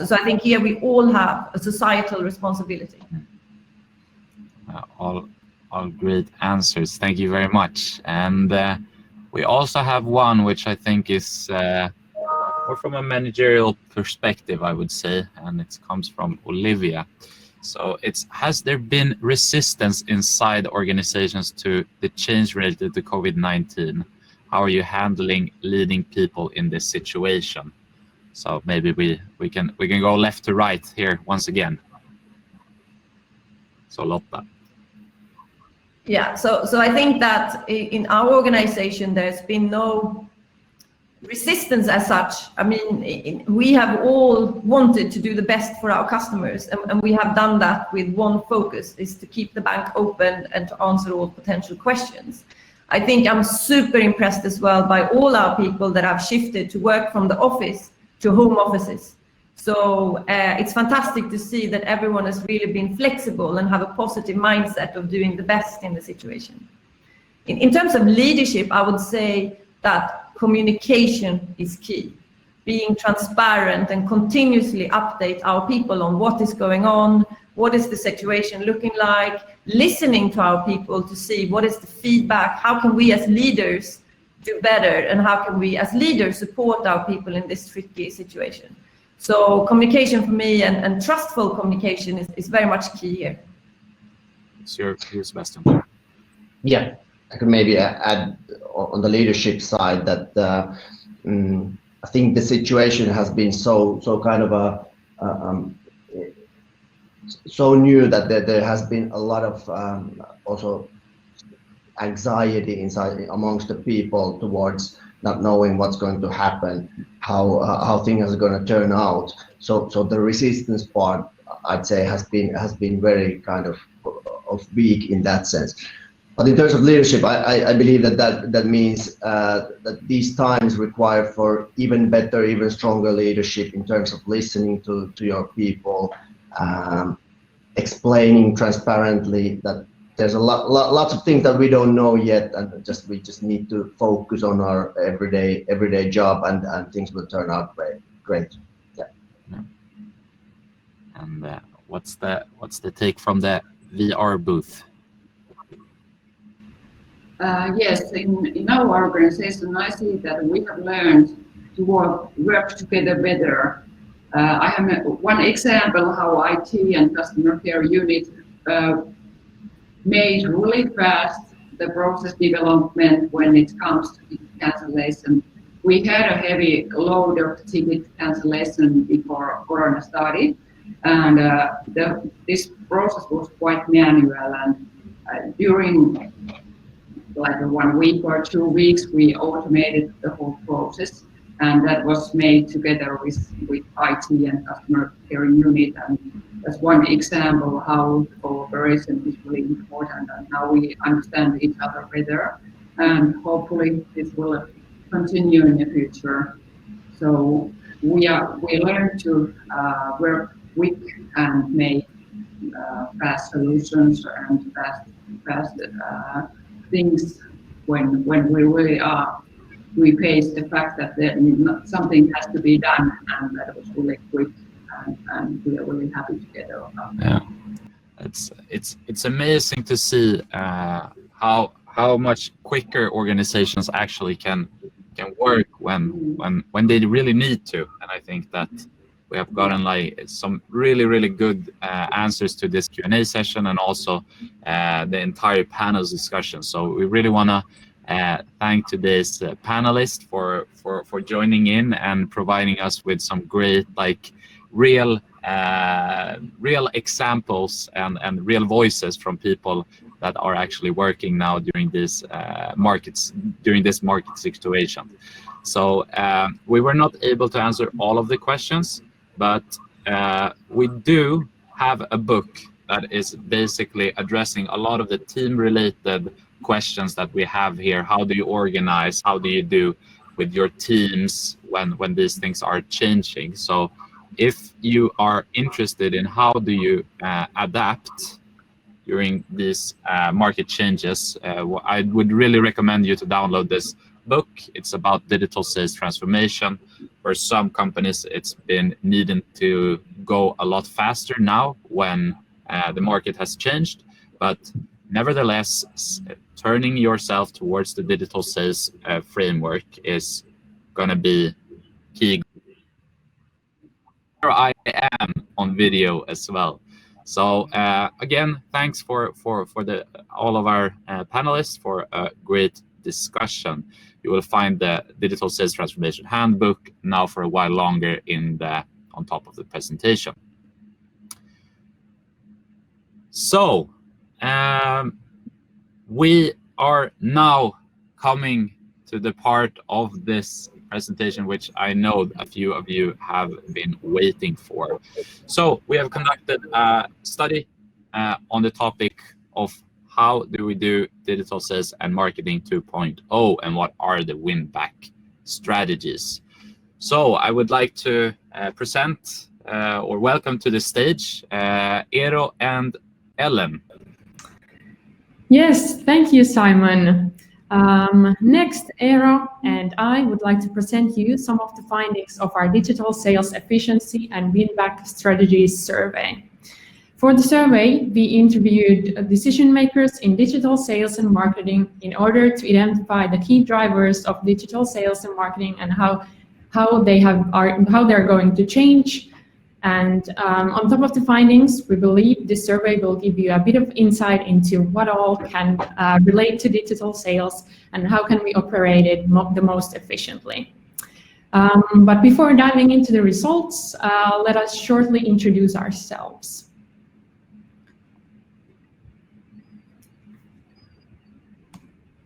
So I think here we all have a societal responsibility. All great answers. Thank you very much. And we also have one which I think is more from a managerial perspective, I would say, and it comes from Olivia. So has there been resistance inside organizations to the change related to COVID-19? How are you handling leading people in this situation? So maybe we can go left to right here once again. So Lotta. Yeah, so I think that in our organization, there's been no resistance as such. I mean, we have all wanted to do the best for our customers, and we have done that with one focus, is to keep the bank open and to answer all potential questions. I think I'm super impressed as well by all our people that have shifted to work from the office to home offices. So it's fantastic to see that everyone has really been flexible and have a positive mindset of doing the best in the situation. In terms of leadership, I would say that communication is key. Being transparent and continuously update our people on what is going on, what is the situation looking like, listening to our people to see what is the feedback, how can we as leaders do better, and how can we as leaders support our people in this tricky situation. So communication for me and trustful communication is very much key here. It's your Sebastian. Yeah, I could maybe add on the leadership side that I think the situation has been so kind of so new that there has been a lot of also anxiety amongst the people towards not knowing what's going to happen, how things are going to turn out. So the resistance part, I'd say, has been very kind of weak in that sense. But in terms of leadership, I believe that means that these times require for even better, even stronger leadership in terms of listening to your people, explaining transparently that there's lots of things that we don't know yet, and we just need to focus on our everyday job, and things will turn out great. Yeah. And what's the take from the VR booth? Yes, in our organization, I see that we have learned to work together better. I have one example how IT and customer care unit made really fast the process development when it comes to cancellation. We had a heavy load of ticket cancellation before Corona started, and this process was quite manual. And during like 1 week or 2 weeks, we automated the whole process, and that was made together with IT and customer care unit. And that's one example how cooperation is really important and how we understand each other better. And hopefully this will continue in the future. So we learn to work quick and make fast solutions and fast things when we really we face the fact that something has to be done, and that was really quick, and we are really happy together about that. Yeah, it's amazing to see how much quicker organizations actually can work when they really need to, and I think that we have gotten like some really good answers to this Q&A session, and also the entire panel's discussion. So we really want to thank today's panelists for joining in and providing us with some great like real examples and real voices from people that are actually working now during this market situation. So we were not able to answer all of the questions, but we do have a book that is basically addressing a lot of the team-related questions that we have here. How do you organize? How do you do with your teams when these things are changing? So if you are interested in how do you adapt during these market changes, I would really recommend you to download this book. It's about digital sales transformation. For some companies, it's been needing to go a lot faster now when the market has changed, but nevertheless, turning yourself towards the digital sales framework is going to be key. Here I am on video as well. So again, thanks for all of our panelists for a great discussion. You will find the Digital Sales Transformation Handbook now for a while longer on top of the presentation. So we are now coming to the part of this presentation which I know a few of you have been waiting for. So we have conducted a study on the topic of how do we do digital sales and marketing 2.0, and what are the win-back strategies. So I would like to present or welcome to the stage Eero and Ellen. Yes, thank you, Simon. Next, Eero and I would like to present you some of the findings of our digital sales efficiency and win-back strategies survey. For the survey, we interviewed decision makers in digital sales and marketing in order to identify the key drivers of digital sales and marketing and how they're going to change. And on top of the findings, we believe this survey will give you a bit of insight into what all can relate to digital sales and how can we operate it the most efficiently. But before diving into the results, let us shortly introduce ourselves.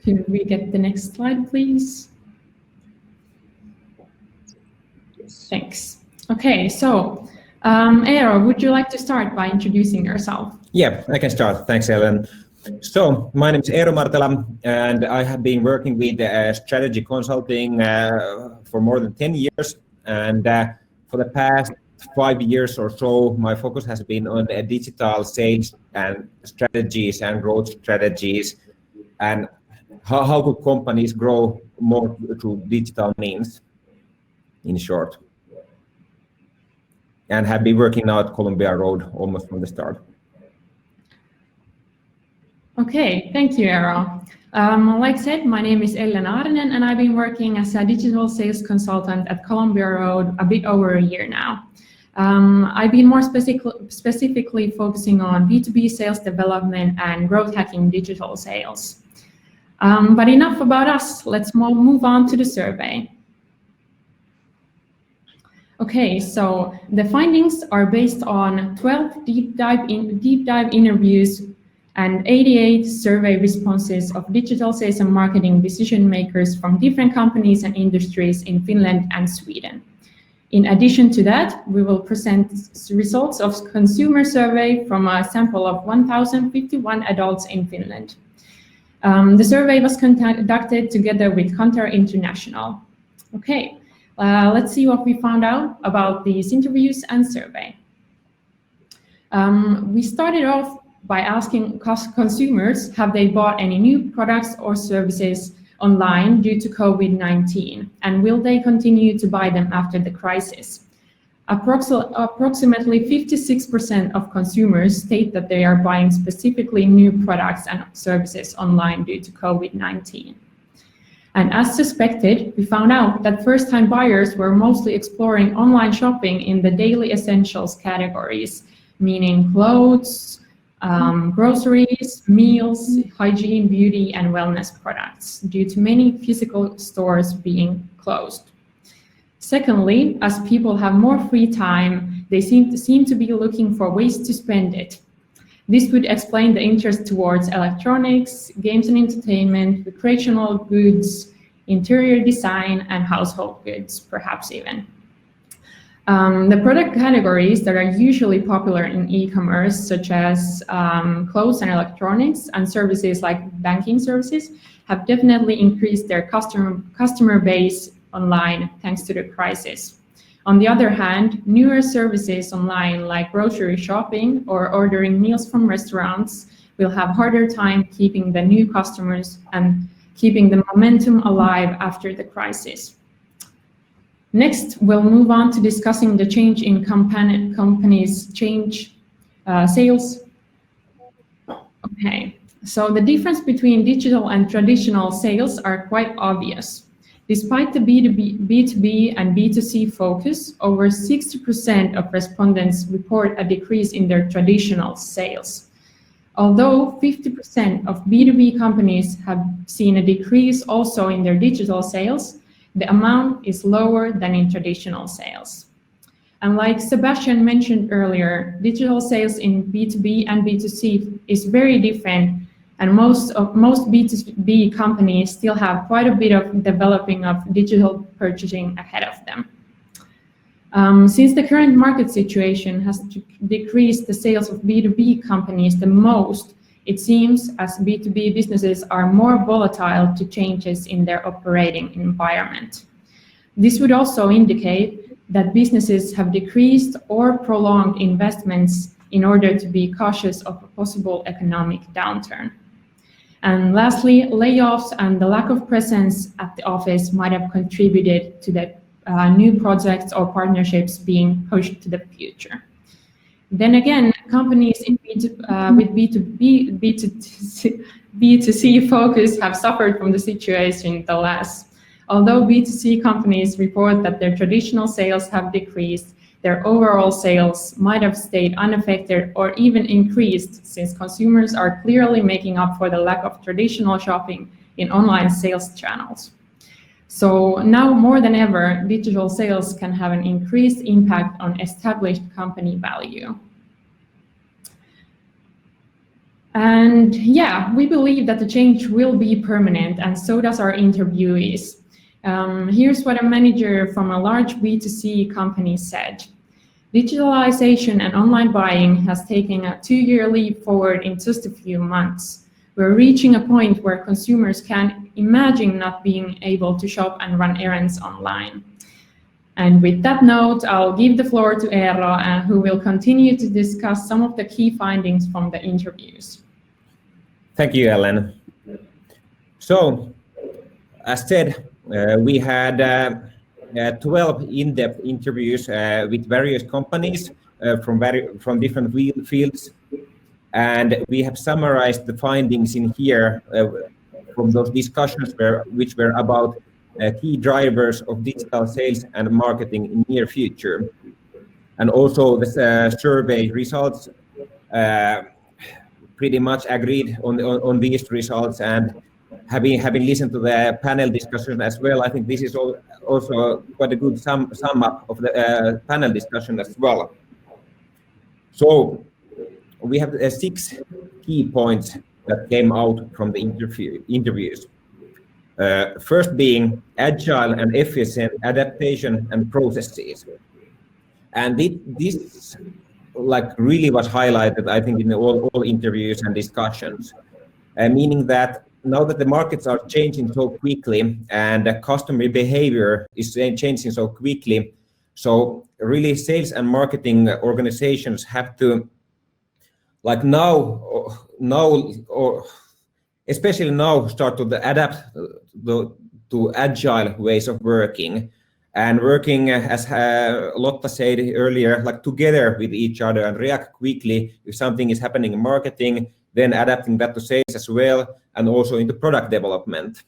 Could we get the next slide, please? Thanks. Okay, so Eero, would you like to start by introducing yourself? Yeah, I can start. Thanks, Ellen. So my name is Eero Martela, and I have been working with strategy consulting for more than 10 years. And for the past 5 years or so, my focus has been on digital sales and strategies and growth strategies, and how could companies grow more through digital means, in short. and have been working now at Columbia Road almost from the start. Okay, thank you, Eero. Like I said, my name is Ellen Arnen, and I've been working as a digital sales consultant at Columbia Road a bit over a year now. I've been more specifically focusing on B2B sales development and growth hacking digital sales. But enough about us, let's move on to the survey. Okay, so the findings are based on 12 deep dive interviews and 88 survey responses of digital sales and marketing decision makers from different companies and industries in Finland and Sweden. In addition to that, we will present results of consumer survey from a sample of 1,051 adults in Finland. The survey was conducted together with Kantar International. Okay, let's see what we found out about these interviews and survey. We started off by asking consumers, have they bought any new products or services online due to COVID-19, and will they continue to buy them after the crisis? Approximately 56% of consumers state that they are buying specifically new products and services online due to COVID-19. And as suspected, we found out that first-time buyers were mostly exploring online shopping in the daily essentials categories, meaning clothes, groceries, meals, hygiene, beauty, and wellness products, due to many physical stores being closed. Secondly, as people have more free time, they seem to be looking for ways to spend it. This would explain the interest towards electronics, games and entertainment, recreational goods, interior design, and household goods, perhaps even. The product categories that are usually popular in e-commerce, such as clothes and electronics, and services like banking services, have definitely increased their customer base online thanks to the crisis. On the other hand, newer services online like grocery shopping or ordering meals from restaurants will have harder time keeping the new customers and keeping the momentum alive after the crisis. Next, we'll move on to discussing the change in companies' sales. Okay, so the difference between digital and traditional sales are quite obvious. Despite the B2B and B2C focus, over 60% of respondents report a decrease in their traditional sales. Although 50% of B2B companies have seen a decrease also in their digital sales, the amount is lower than in traditional sales. And like Sebastian mentioned earlier, digital sales in B2B and B2C is very different, and most B2B companies still have quite a bit of developing of digital purchasing ahead of them. Since the current market situation has decreased the sales of B2B companies the most, it seems as B2B businesses are more volatile to changes in their operating environment. This would also indicate that businesses have decreased or prolonged investments in order to be cautious of a possible economic downturn. And lastly, layoffs and the lack of presence at the office might have contributed to the new projects or partnerships being pushed to the future. Then again, companies with B2C focus have suffered from the situation the less. Although B2C companies report that their traditional sales have decreased, their overall sales might have stayed unaffected or even increased, since consumers are clearly making up for the lack of traditional shopping in online sales channels. So now more than ever, digital sales can have an increased impact on established company value. And yeah, we believe that the change will be permanent, and so does our interviewees. Here's what a manager from a large B2C company said. Digitalization and online buying has taken a 2-year leap forward in just a few months. We're reaching a point where consumers can imagine not being able to shop and run errands online. And with that note, I'll give the floor to Eero, who will continue to discuss some of the key findings from the interviews. Thank you, Ellen. So, as said, we had 12 in-depth interviews with various companies from different fields, and we have summarized the findings in here from those discussions which were about key drivers of digital sales and marketing in near future. And also the survey results pretty much agreed on these results, and having listened to the panel discussion as well, I think this is also quite a good sum up of the panel discussion as well. So we have 6 key points that came out from the interviews. First being agile and efficient adaptation and processes. And this like really was highlighted, I think, in all interviews and discussions, meaning that now that the markets are changing so quickly and the customer behavior is changing so quickly, so really sales and marketing organizations have to, like now or especially now, start to adapt to agile ways of working, and working, as Lotta said earlier, like together with each other and react quickly if something is happening in marketing, then adapting that to sales as well, and also into product development,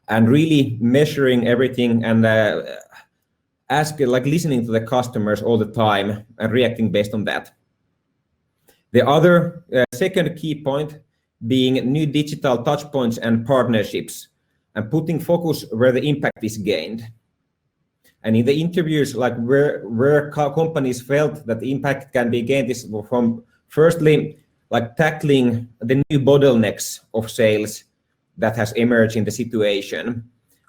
and really measuring everything and listening to the customers all the time and reacting based on that. The other second key point being new digital touchpoints and partnerships, and putting focus where the impact is gained. And in the interviews, like where companies felt that the impact can be gained is from, firstly, like tackling the new bottlenecks of sales that has emerged in the situation,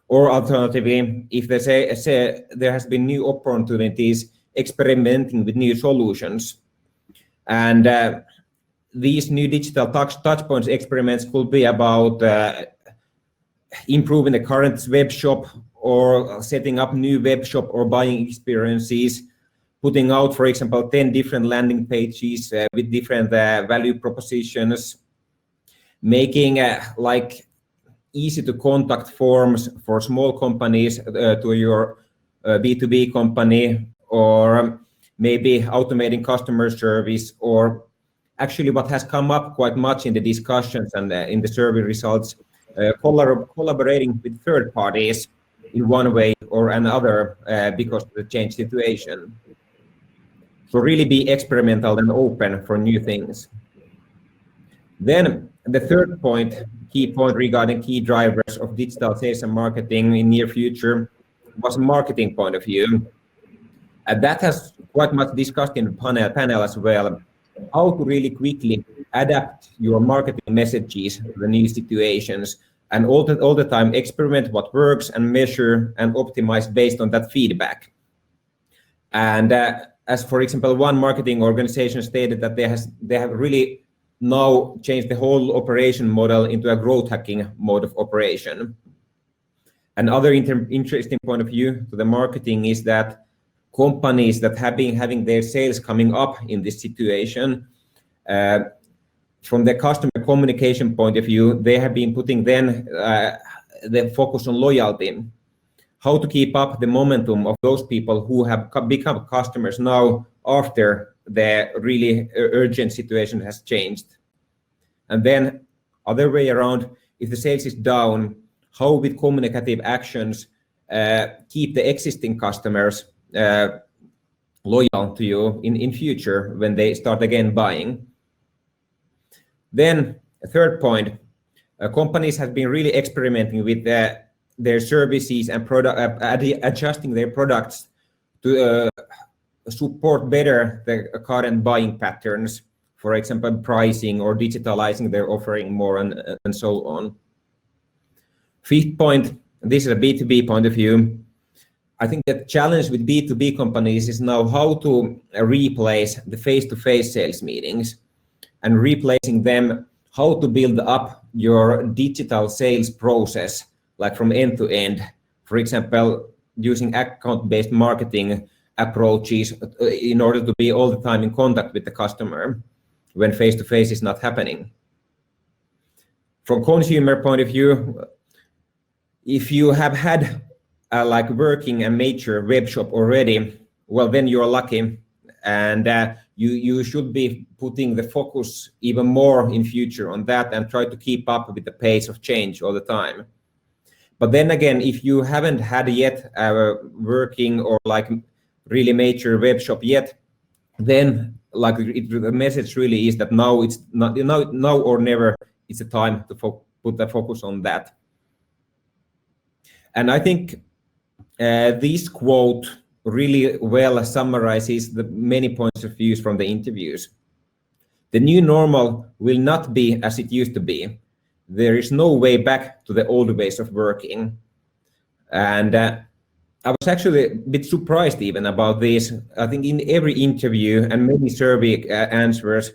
or alternatively, if they say there has been new opportunities, experimenting with new solutions. And these new digital touchpoints experiments could be about improving the current web shop, or setting up new web shop or buying experiences, putting out, for example, 10 different landing pages with different value propositions, making like easy to contact forms for small companies to your B2B company, or maybe automating customer service, or actually what has come up quite much in the discussions and in the survey results, collaborating with third parties in one way or another because of the changed situation. So really be experimental and open for new things. Then the third point, key point regarding key drivers of digital sales and marketing in near future, was a marketing point of view. And that has quite much discussed in the panel as well, how to really quickly adapt your marketing messages to the new situations, and all the time experiment what works and measure and optimize based on that feedback. And as for example, one marketing organization stated that they have really now changed the whole operation model into a growth hacking mode of operation. Another interesting point of view to the marketing is that companies that have been having their sales coming up in this situation, from the customer communication point of view, they have been putting then the focus on loyalty, how to keep up the momentum of those people who have become customers now after the really urgent situation has changed. And then other way around, if the sales is down, how with communicative actions keep the existing customers loyal to you in future when they start again buying. Then a third point, companies have been really experimenting with their services and adjusting their products to support better the current buying patterns, for example, pricing or digitalizing their offering more and so on. Fifth point, this is a B2B point of view. I think the challenge with B2B companies is now how to replace the face-to-face sales meetings, and replacing them, how to build up your digital sales process, like from end to end. For example, using account-based marketing approaches in order to be all the time in contact with the customer when face-to-face is not happening. From consumer point of view, if you have had like working a major web shop already, well, then you're lucky, and you should be putting the focus even more in future on that and try to keep up with the pace of change all the time. But then again, if you haven't had yet a working or like really major web shop yet, then like the message really is that now it's not now or never. It's a time to put the focus on that. And I think this quote really well summarizes the many points of views from the interviews. The new normal will not be as it used to be. There is no way back to the old ways of working. And I was actually a bit surprised even about this. I think in every interview and many survey answers,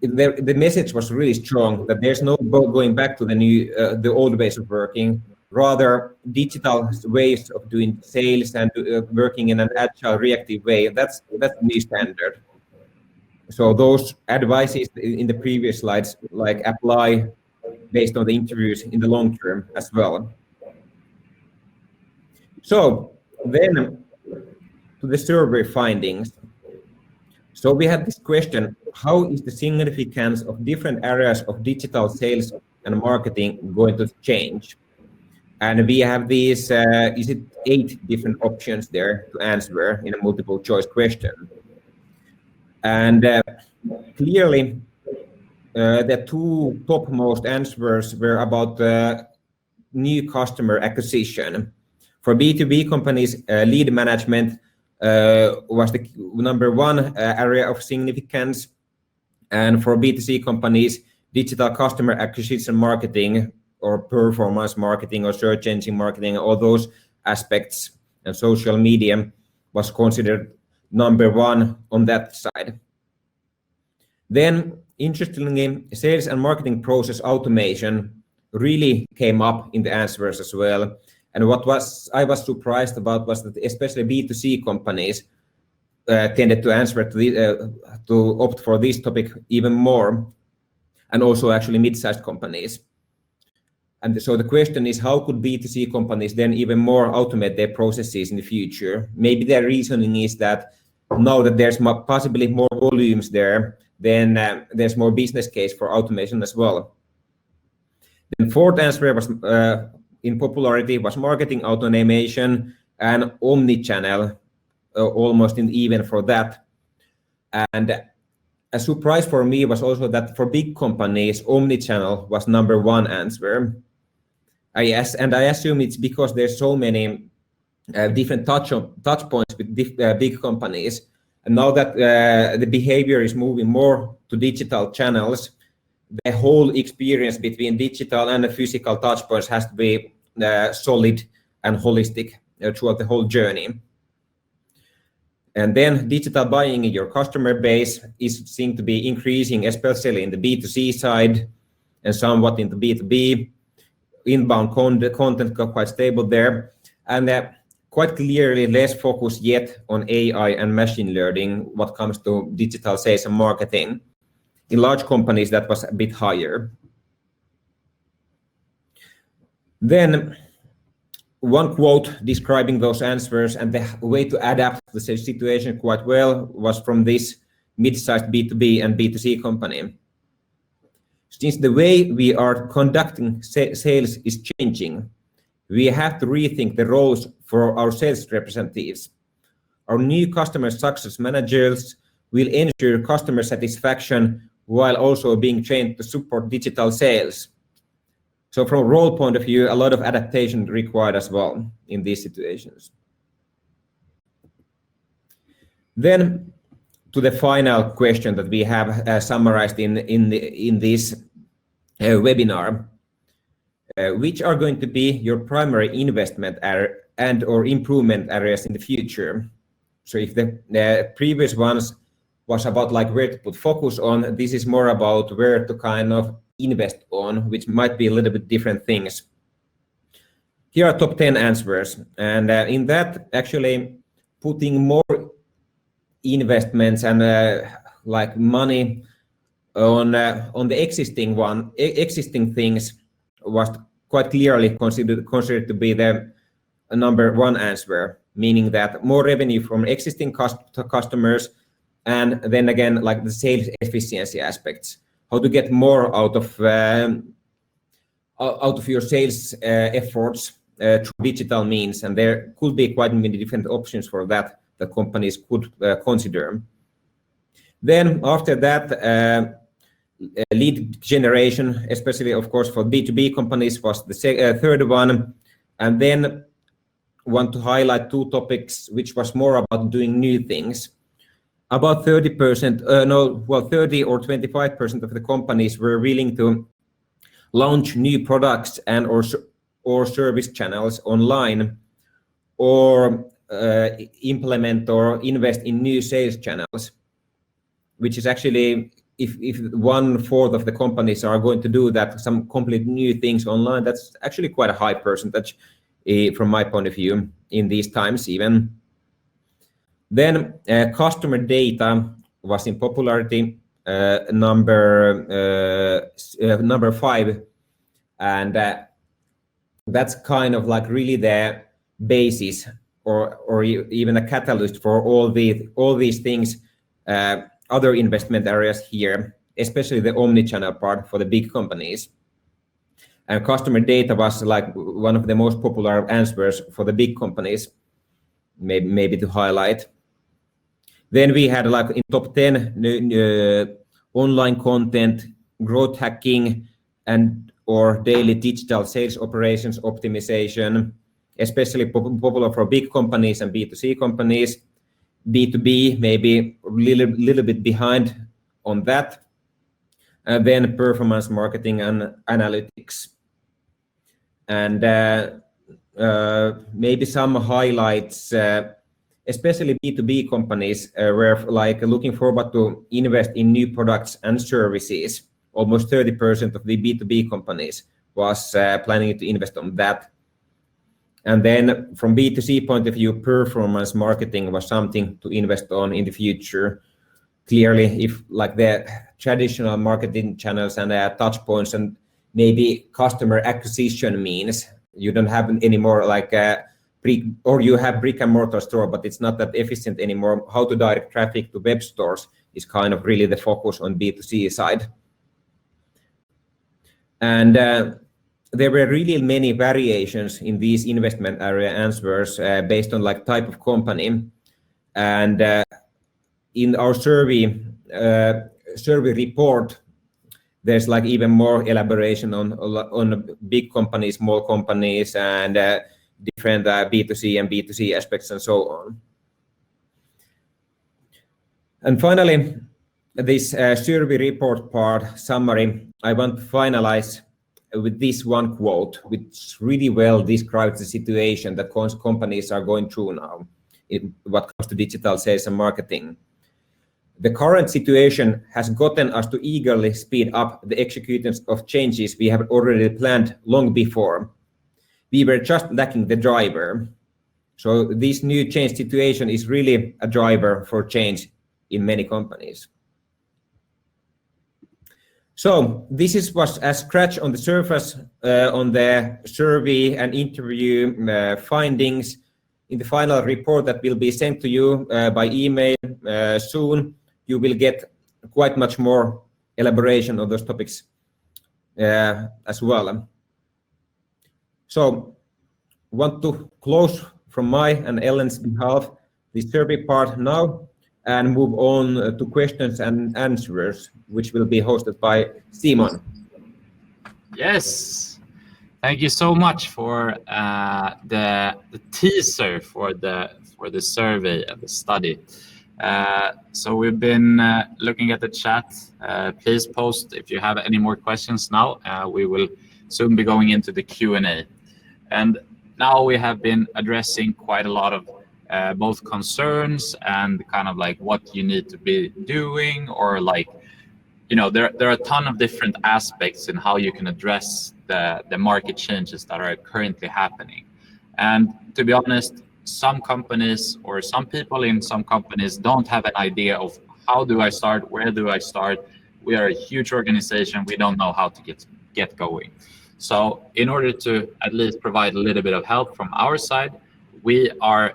the message was really strong that there's no going back to the old ways of working. Rather, digital ways of doing sales and working in an agile, reactive way. That's the new standard. So those advices in the previous slides like apply based on the interviews in the long term as well. So then to the survey findings. So we had this question: how is the significance of different areas of digital sales and marketing going to change? And we have these, is it 8 different options there to answer in a multiple choice question. And clearly, the 2 topmost answers were about new customer acquisition. For B2B companies, lead management was the number 1 area of significance. And for B2C companies, digital customer acquisition marketing or performance marketing or search engine marketing, all those aspects and social media was considered number 1 on that side. Then, interestingly, sales and marketing process automation really came up in the answers as well. And what I was surprised about was that especially B2C companies tended to answer to opt for this topic even more, and also actually mid-sized companies. And so the question is, how could B2C companies then even more automate their processes in the future? Maybe their reasoning is that now that there's possibly more volumes there, then there's more business case for automation as well. The 4th answer was in popularity was marketing automation and omni-channel, almost in even for that. And a surprise for me was also that for big companies, omni-channel was number 1 answer. I assume it's because there's so many different touch points with big companies, and now that the behavior is moving more to digital channels, the whole experience between digital and the physical touch points has to be solid and holistic throughout the whole journey. And then digital buying in your customer base is seen to be increasing, especially in the B2C side and somewhat in the B2B. Inbound content got quite stable there, and quite clearly less focus yet on AI and machine learning what comes to digital sales and marketing. In large companies, that was a bit higher. Then one quote describing those answers and the way to adapt the situation quite well was from this mid-sized B2B and B2C company. Since the way we are conducting sales is changing, we have to rethink the roles for our sales representatives. Our new customer success managers will ensure customer satisfaction while also being trained to support digital sales. So from a role point of view, a lot of adaptation required as well in these situations. Then to the final question that we have summarized in this webinar, which are going to be your primary investment and or improvement areas in the future? So if the previous ones was about like where to put focus on, this is more about where to kind of invest on, which might be a little bit different things. Here are top 10 answers, and in that actually putting more investments and like money on the existing things was quite clearly considered to be the number one answer, meaning that more revenue from existing customers, and then again, like the sales efficiency aspects, how to get more out of your sales efforts through digital means, and there could be quite many different options for that companies could consider. Then after that, lead generation, especially of course for B2B companies, was the third one. And then want to highlight two topics, which was more about doing new things. About 30%, 30 or 25% of the companies were willing to launch new products and or service channels online, or implement or invest in new sales channels, which is actually, if 1/4 of the companies are going to do that, some complete new things online, that's actually quite a high percentage from my point of view in these times even. Then customer data was in popularity, number 5, and that's kind of like really the basis or even a catalyst for all these things, other investment areas here, especially the omni-channel part for the big companies. And customer data was like one of the most popular answers for the big companies, maybe to highlight. Then we had like in top 10 online content, growth hacking, and or daily digital sales operations optimization, especially popular for big companies and B2C companies. B2B maybe a little bit behind on that. And then performance marketing and analytics. And maybe some highlights, especially B2B companies were like looking forward to invest in new products and services. Almost 30% of the B2B companies was planning to invest on that. And then from B2C point of view, performance marketing was something to invest on in the future. Clearly, if like the traditional marketing channels and touch points and maybe customer acquisition means you don't have any more like or you have brick and mortar store, but it's not that efficient anymore. How to direct traffic to web stores is kind of really the focus on B2C side. And there were really many variations in these investment area answers based on like type of company. And in our survey report, there's like even more elaboration on big companies, small companies, and different B2C and B2C aspects and so on. And finally, this survey report part summary, I want to finalize with this one quote, which really well describes the situation that companies are going through now in what comes to digital sales and marketing. The current situation has gotten us to eagerly speed up the execution of changes we have already planned long before. We were just lacking the driver. So this new change situation is really a driver for change in many companies. So this was a scratch on the surface on the survey and interview findings. In the final report that will be sent to you by email soon, you will get quite much more elaboration on those topics as well. So want to close from my and Ellen's behalf the survey part now and move on to questions and answers, which will be hosted by Simon. Yes, thank you so much for the teaser for the survey and the study. So we've been looking at the chat. Please post if you have any more questions now. We will soon be going into the Q&A. And now we have been addressing quite a lot of both concerns and kind of like what you need to be doing, or like, you know, there are a ton of different aspects in how you can address the market changes that are currently happening. And to be honest, some companies or some people in some companies don't have an idea of how do I start, where do I start. We are a huge organization, we don't know how to get going. So in order to at least provide a little bit of help from our side, we are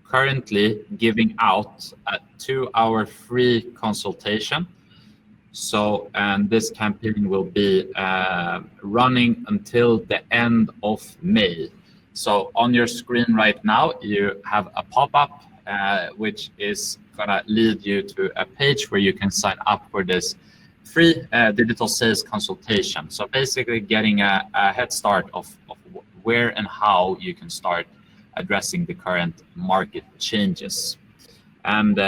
currently giving out a 2-hour free consultation. So, and this campaign will be running until the end of May. So on your screen right now, you have a pop-up which is gonna lead you to a page where you can sign up for this free digital sales consultation. So basically getting a head start of where and how you can start addressing the current market changes. And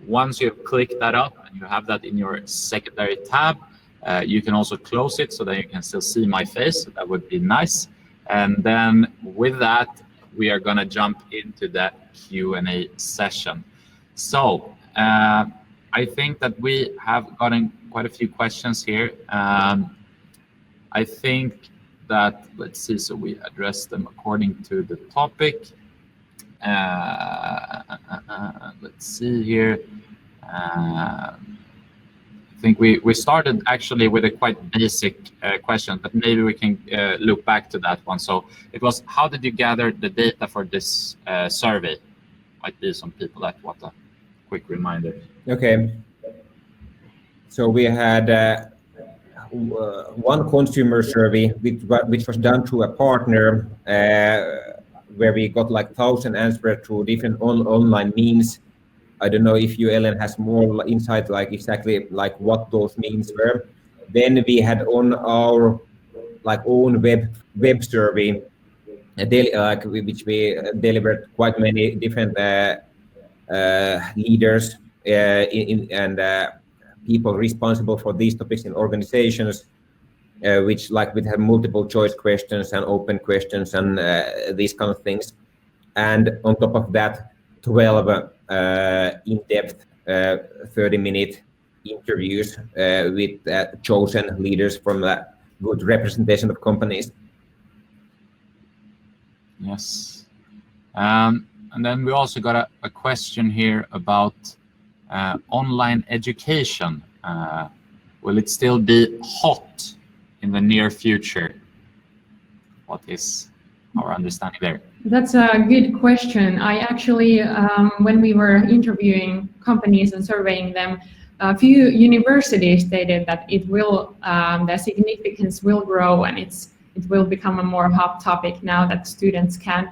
once you click that up and you have that in your secondary tab, you can also close it so that you can still see my face. That would be nice. And then with that, we are gonna jump into the Q&A session. So I think that we have gotten quite a few questions here. I think that, let's see, so we address them according to the topic. Let's see here. I think we started actually with a quite basic question, but maybe we can look back to that one. So it was, how did you gather the data for this survey? Might be some people that want a quick reminder. Okay. So we had one consumer survey which was done through a partner where we got like 1,000 answers through different online means. I don't know if you, Ellen, has more insight like exactly like what those means were. Then we had on our like own web survey, which we delivered quite many different leaders and people responsible for these topics in organizations, which like we have multiple choice questions and open questions and these kind of things. And on top of that, 12 in-depth 30-minute interviews with chosen leaders from a good representation of companies. Yes. And then we also got a question here about online education. Will it still be hot in the near future? What is our understanding there? That's a good question. I actually, when we were interviewing companies and surveying them, a few universities stated that it will, the significance will grow and it will become a more hot topic now that students can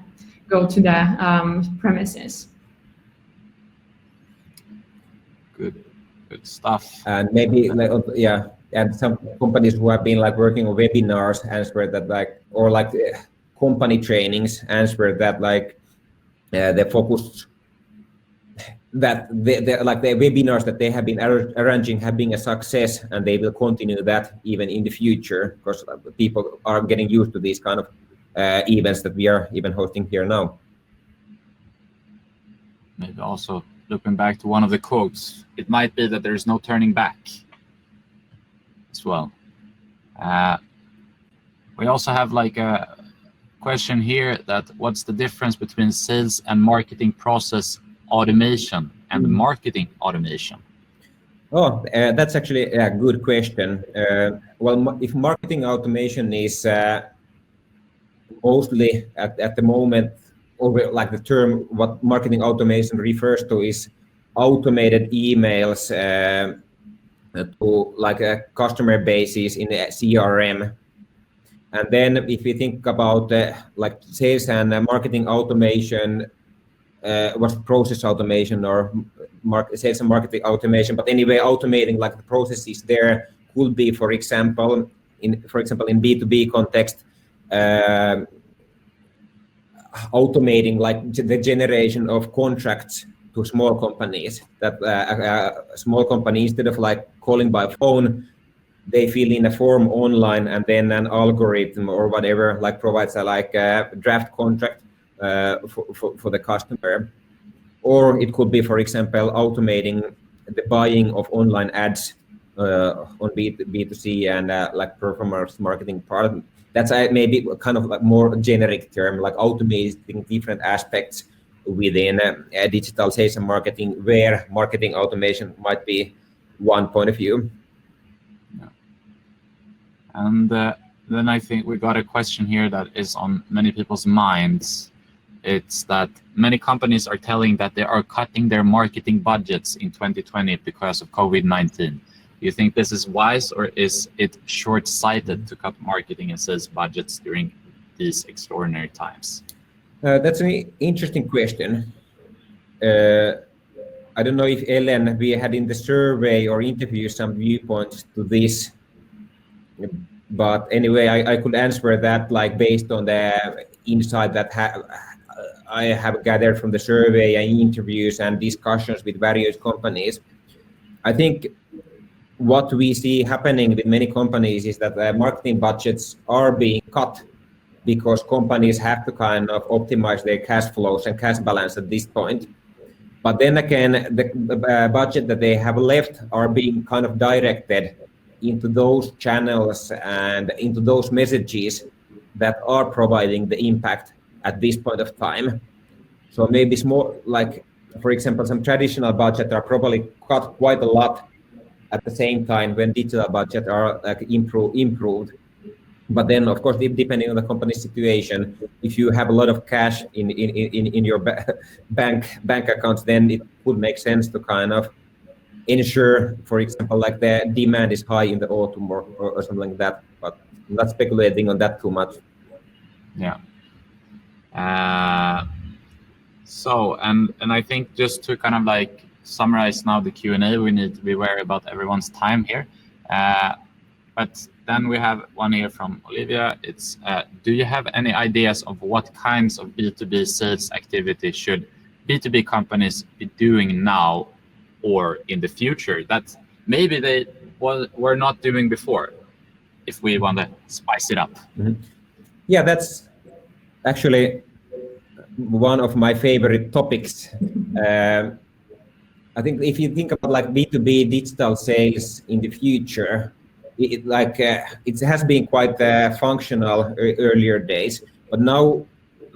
go to the premises. Good stuff. And maybe and some companies who have been like working on webinars answered that like, or like company trainings answered that like the focus that like the webinars that they have been arranging have been a success, and they will continue that even in the future because people are getting used to these kind of events that we are even hosting here now. Maybe also looking back to one of the quotes, it might be that there's no turning back as well. We also have like a question here that what's the difference between sales and marketing process automation and marketing automation? Oh, that's actually a good question. Well, if marketing automation is mostly at the moment, or like the term what marketing automation refers to is automated emails to like a customer bases in a CRM. And then if we think about like sales and marketing automation, was process automation or sales and marketing automation, but anyway, automating like the processes there could be, for example, in B2B context, automating like the generation of contracts to small companies. That a small company, instead of like calling by phone, they fill in a form online, and then an algorithm or whatever like provides a draft contract for the customer. Or it could be, for example, automating the buying of online ads on B2C and like performance marketing part. That's maybe kind of like more generic term, like automating different aspects within digital sales and marketing, where marketing automation might be one point of view. Yeah. And then I think we got a question here that is on many people's minds. it's that many companies are telling that they are cutting their marketing budgets in 2020 because of COVID-19. Do you think this is wise, or is it short-sighted to cut marketing and sales budgets during these extraordinary times? That's an interesting question. I don't know if Ellen, we had in the survey or interview some viewpoints to this, but anyway, I could answer that like based on the insight that I have gathered from the survey and interviews and discussions with various companies. I think what we see happening with many companies is that the marketing budgets are being cut because companies have to kind of optimize their cash flows and cash balance at this point. But then again, the budget that they have left are being kind of directed into those channels and into those messages that are providing the impact at this point of time. So maybe small, like for example, some traditional budget are probably cut quite a lot at the same time when digital budget are like improved. But then, of course, depending on the company's situation, if you have a lot of cash in your bank accounts, then it would make sense to kind of ensure, for example, like the demand is high in the autumn or something like that. But I'm not speculating on that too much. Yeah. So, and I think just to kind of like summarize now the Q&A, we need to be wary about everyone's time here. But then we have one here from Olivia. It's, do you have any ideas of what kinds of B2B sales activity should B2B companies be doing now or in the future that maybe they were not doing before, if we want to spice it up? Mm-hmm. Yeah, that's actually one of my favorite topics. I think if you think about like B2B digital sales in the future, it has been quite functional earlier days, but now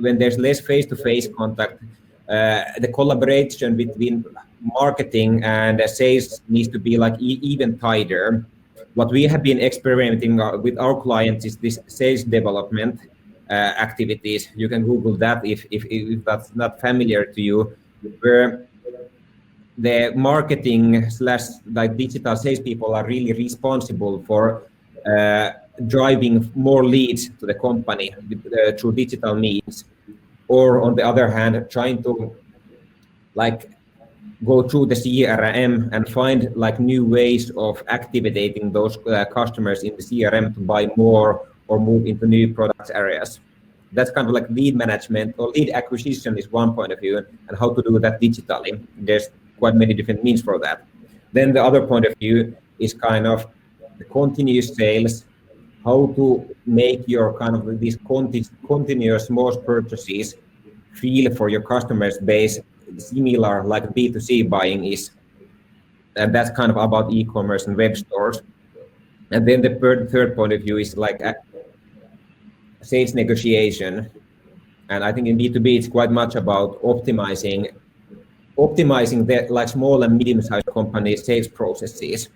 when there's less face-to-face contact, the collaboration between marketing and sales needs to be like even tighter. What we have been experimenting with our clients is this sales development activities. You can Google that if that's not familiar to you, where the marketing / like digital salespeople are really responsible for driving more leads to the company through digital means, or on the other hand, trying to like go through the CRM and find like new ways of activating those customers in the CRM to buy more or move into new product areas. That's kind of like lead management or lead acquisition is one point of view, and how to do that digitally. There's quite many different means for that. Then the other point of view is kind of the continuous sales, how to make your kind of these continuous small purchases feel for your customers base similar like B2C buying is. And that's kind of about e-commerce and web stores. And then the third point of view is like sales negotiation. And I think in B2B, it's quite much about optimizing the like small and medium-sized companies' sales processes,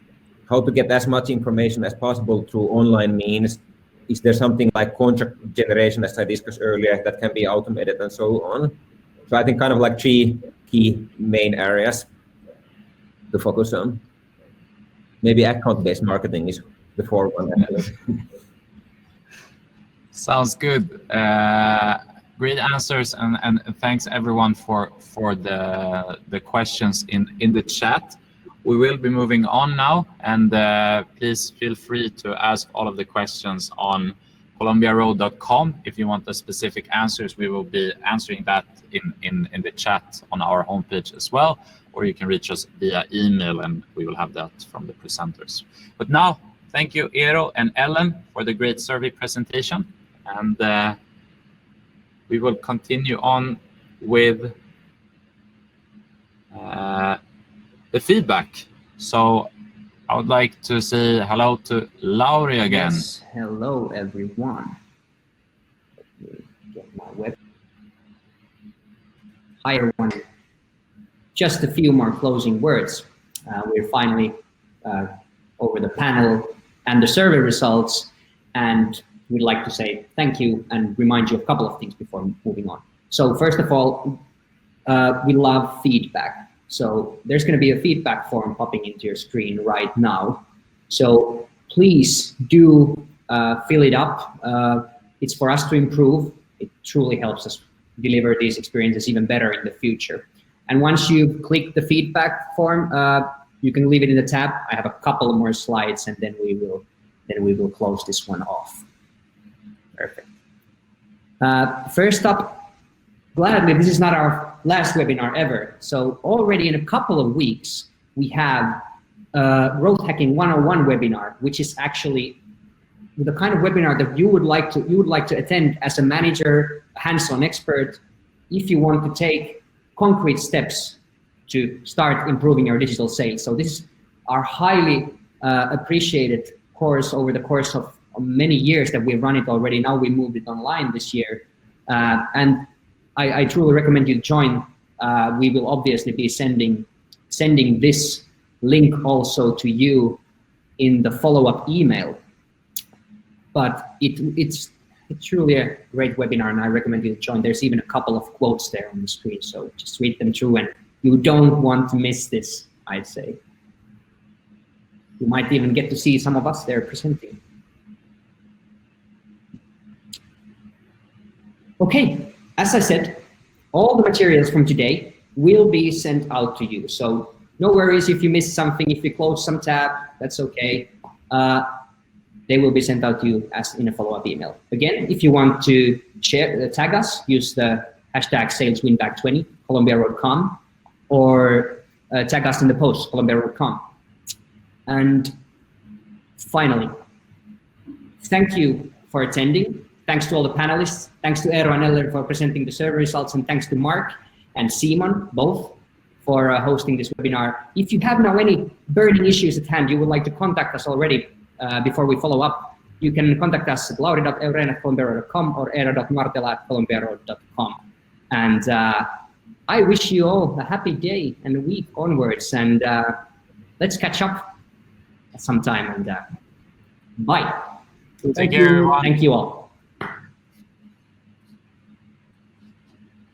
how to get as much information as possible through online means. Is there something like contract generation, as I discussed earlier, that can be automated and so on? So I think kind of like 3 key main areas to focus on. Maybe account-based marketing is the fourth one. Sounds good. Great answers, and thanks everyone for the questions in the chat. We will be moving on now, and please feel free to ask all of the questions on colombiaroad.com. If you want the specific answers, we will be answering that in the chat on our homepage as well, or you can reach us via email and we will have that from the presenters. But now, thank you Eero and Ellen for the great survey presentation, and we will continue on with the feedback. So I would like to say hello to Lauri again. Yes, hello everyone. Let me get my web. Hi everyone. Just a few more closing words. We're finally over the panel and the survey results, and we'd like to say thank you and remind you of a couple of things before moving on. So first of all, we love feedback. So there's going to be a feedback form popping into your screen right now. So please do fill it up. It's for us to improve. It truly helps us deliver these experiences even better in the future. And once you click the feedback form, you can leave it in the tab. I have a couple more slides, and then we will close this one off. Perfect. First up, gladly, this is not our last webinar ever. So already in a couple of weeks, we have Growth Hacking 101 webinar, which is actually the kind of webinar that you would like to attend as a manager, hands-on expert, if you want to take concrete steps to start improving your digital sales. So this is our highly appreciated course over the course of many years that we've run it already. Now we moved it online this year. And I truly recommend you join. We will obviously be sending this link also to you in the follow-up email. But it's truly a great webinar, and I recommend you join. There's even a couple of quotes there on the screen, so just read them through, and you don't want to miss this, I'd say. You might even get to see some of us there presenting. Okay, as I said, all the materials from today will be sent out to you. So no worries if you miss something, if you close some tab, that's okay. They will be sent out to you as in a follow-up email. Again, if you want to share, tag us, use the hashtag saleswinback20, colombiaroad.com, or tag us in the post, colombiaroad.com. And finally, thank you for attending. Thanks to all the panelists. Thanks to Eero and Eller for presenting the survey results, and thanks to Mark and Simon, both, for hosting this webinar. If you have now any burning issues at hand, you would like to contact us already before we follow up, you can contact us at lauri.euren@colombiaroad.com or eero.martela@colombiaroad.com. And I wish you all a happy day and a week onwards, and let's catch up at some time, and bye. Thank you, everyone. Thank you all.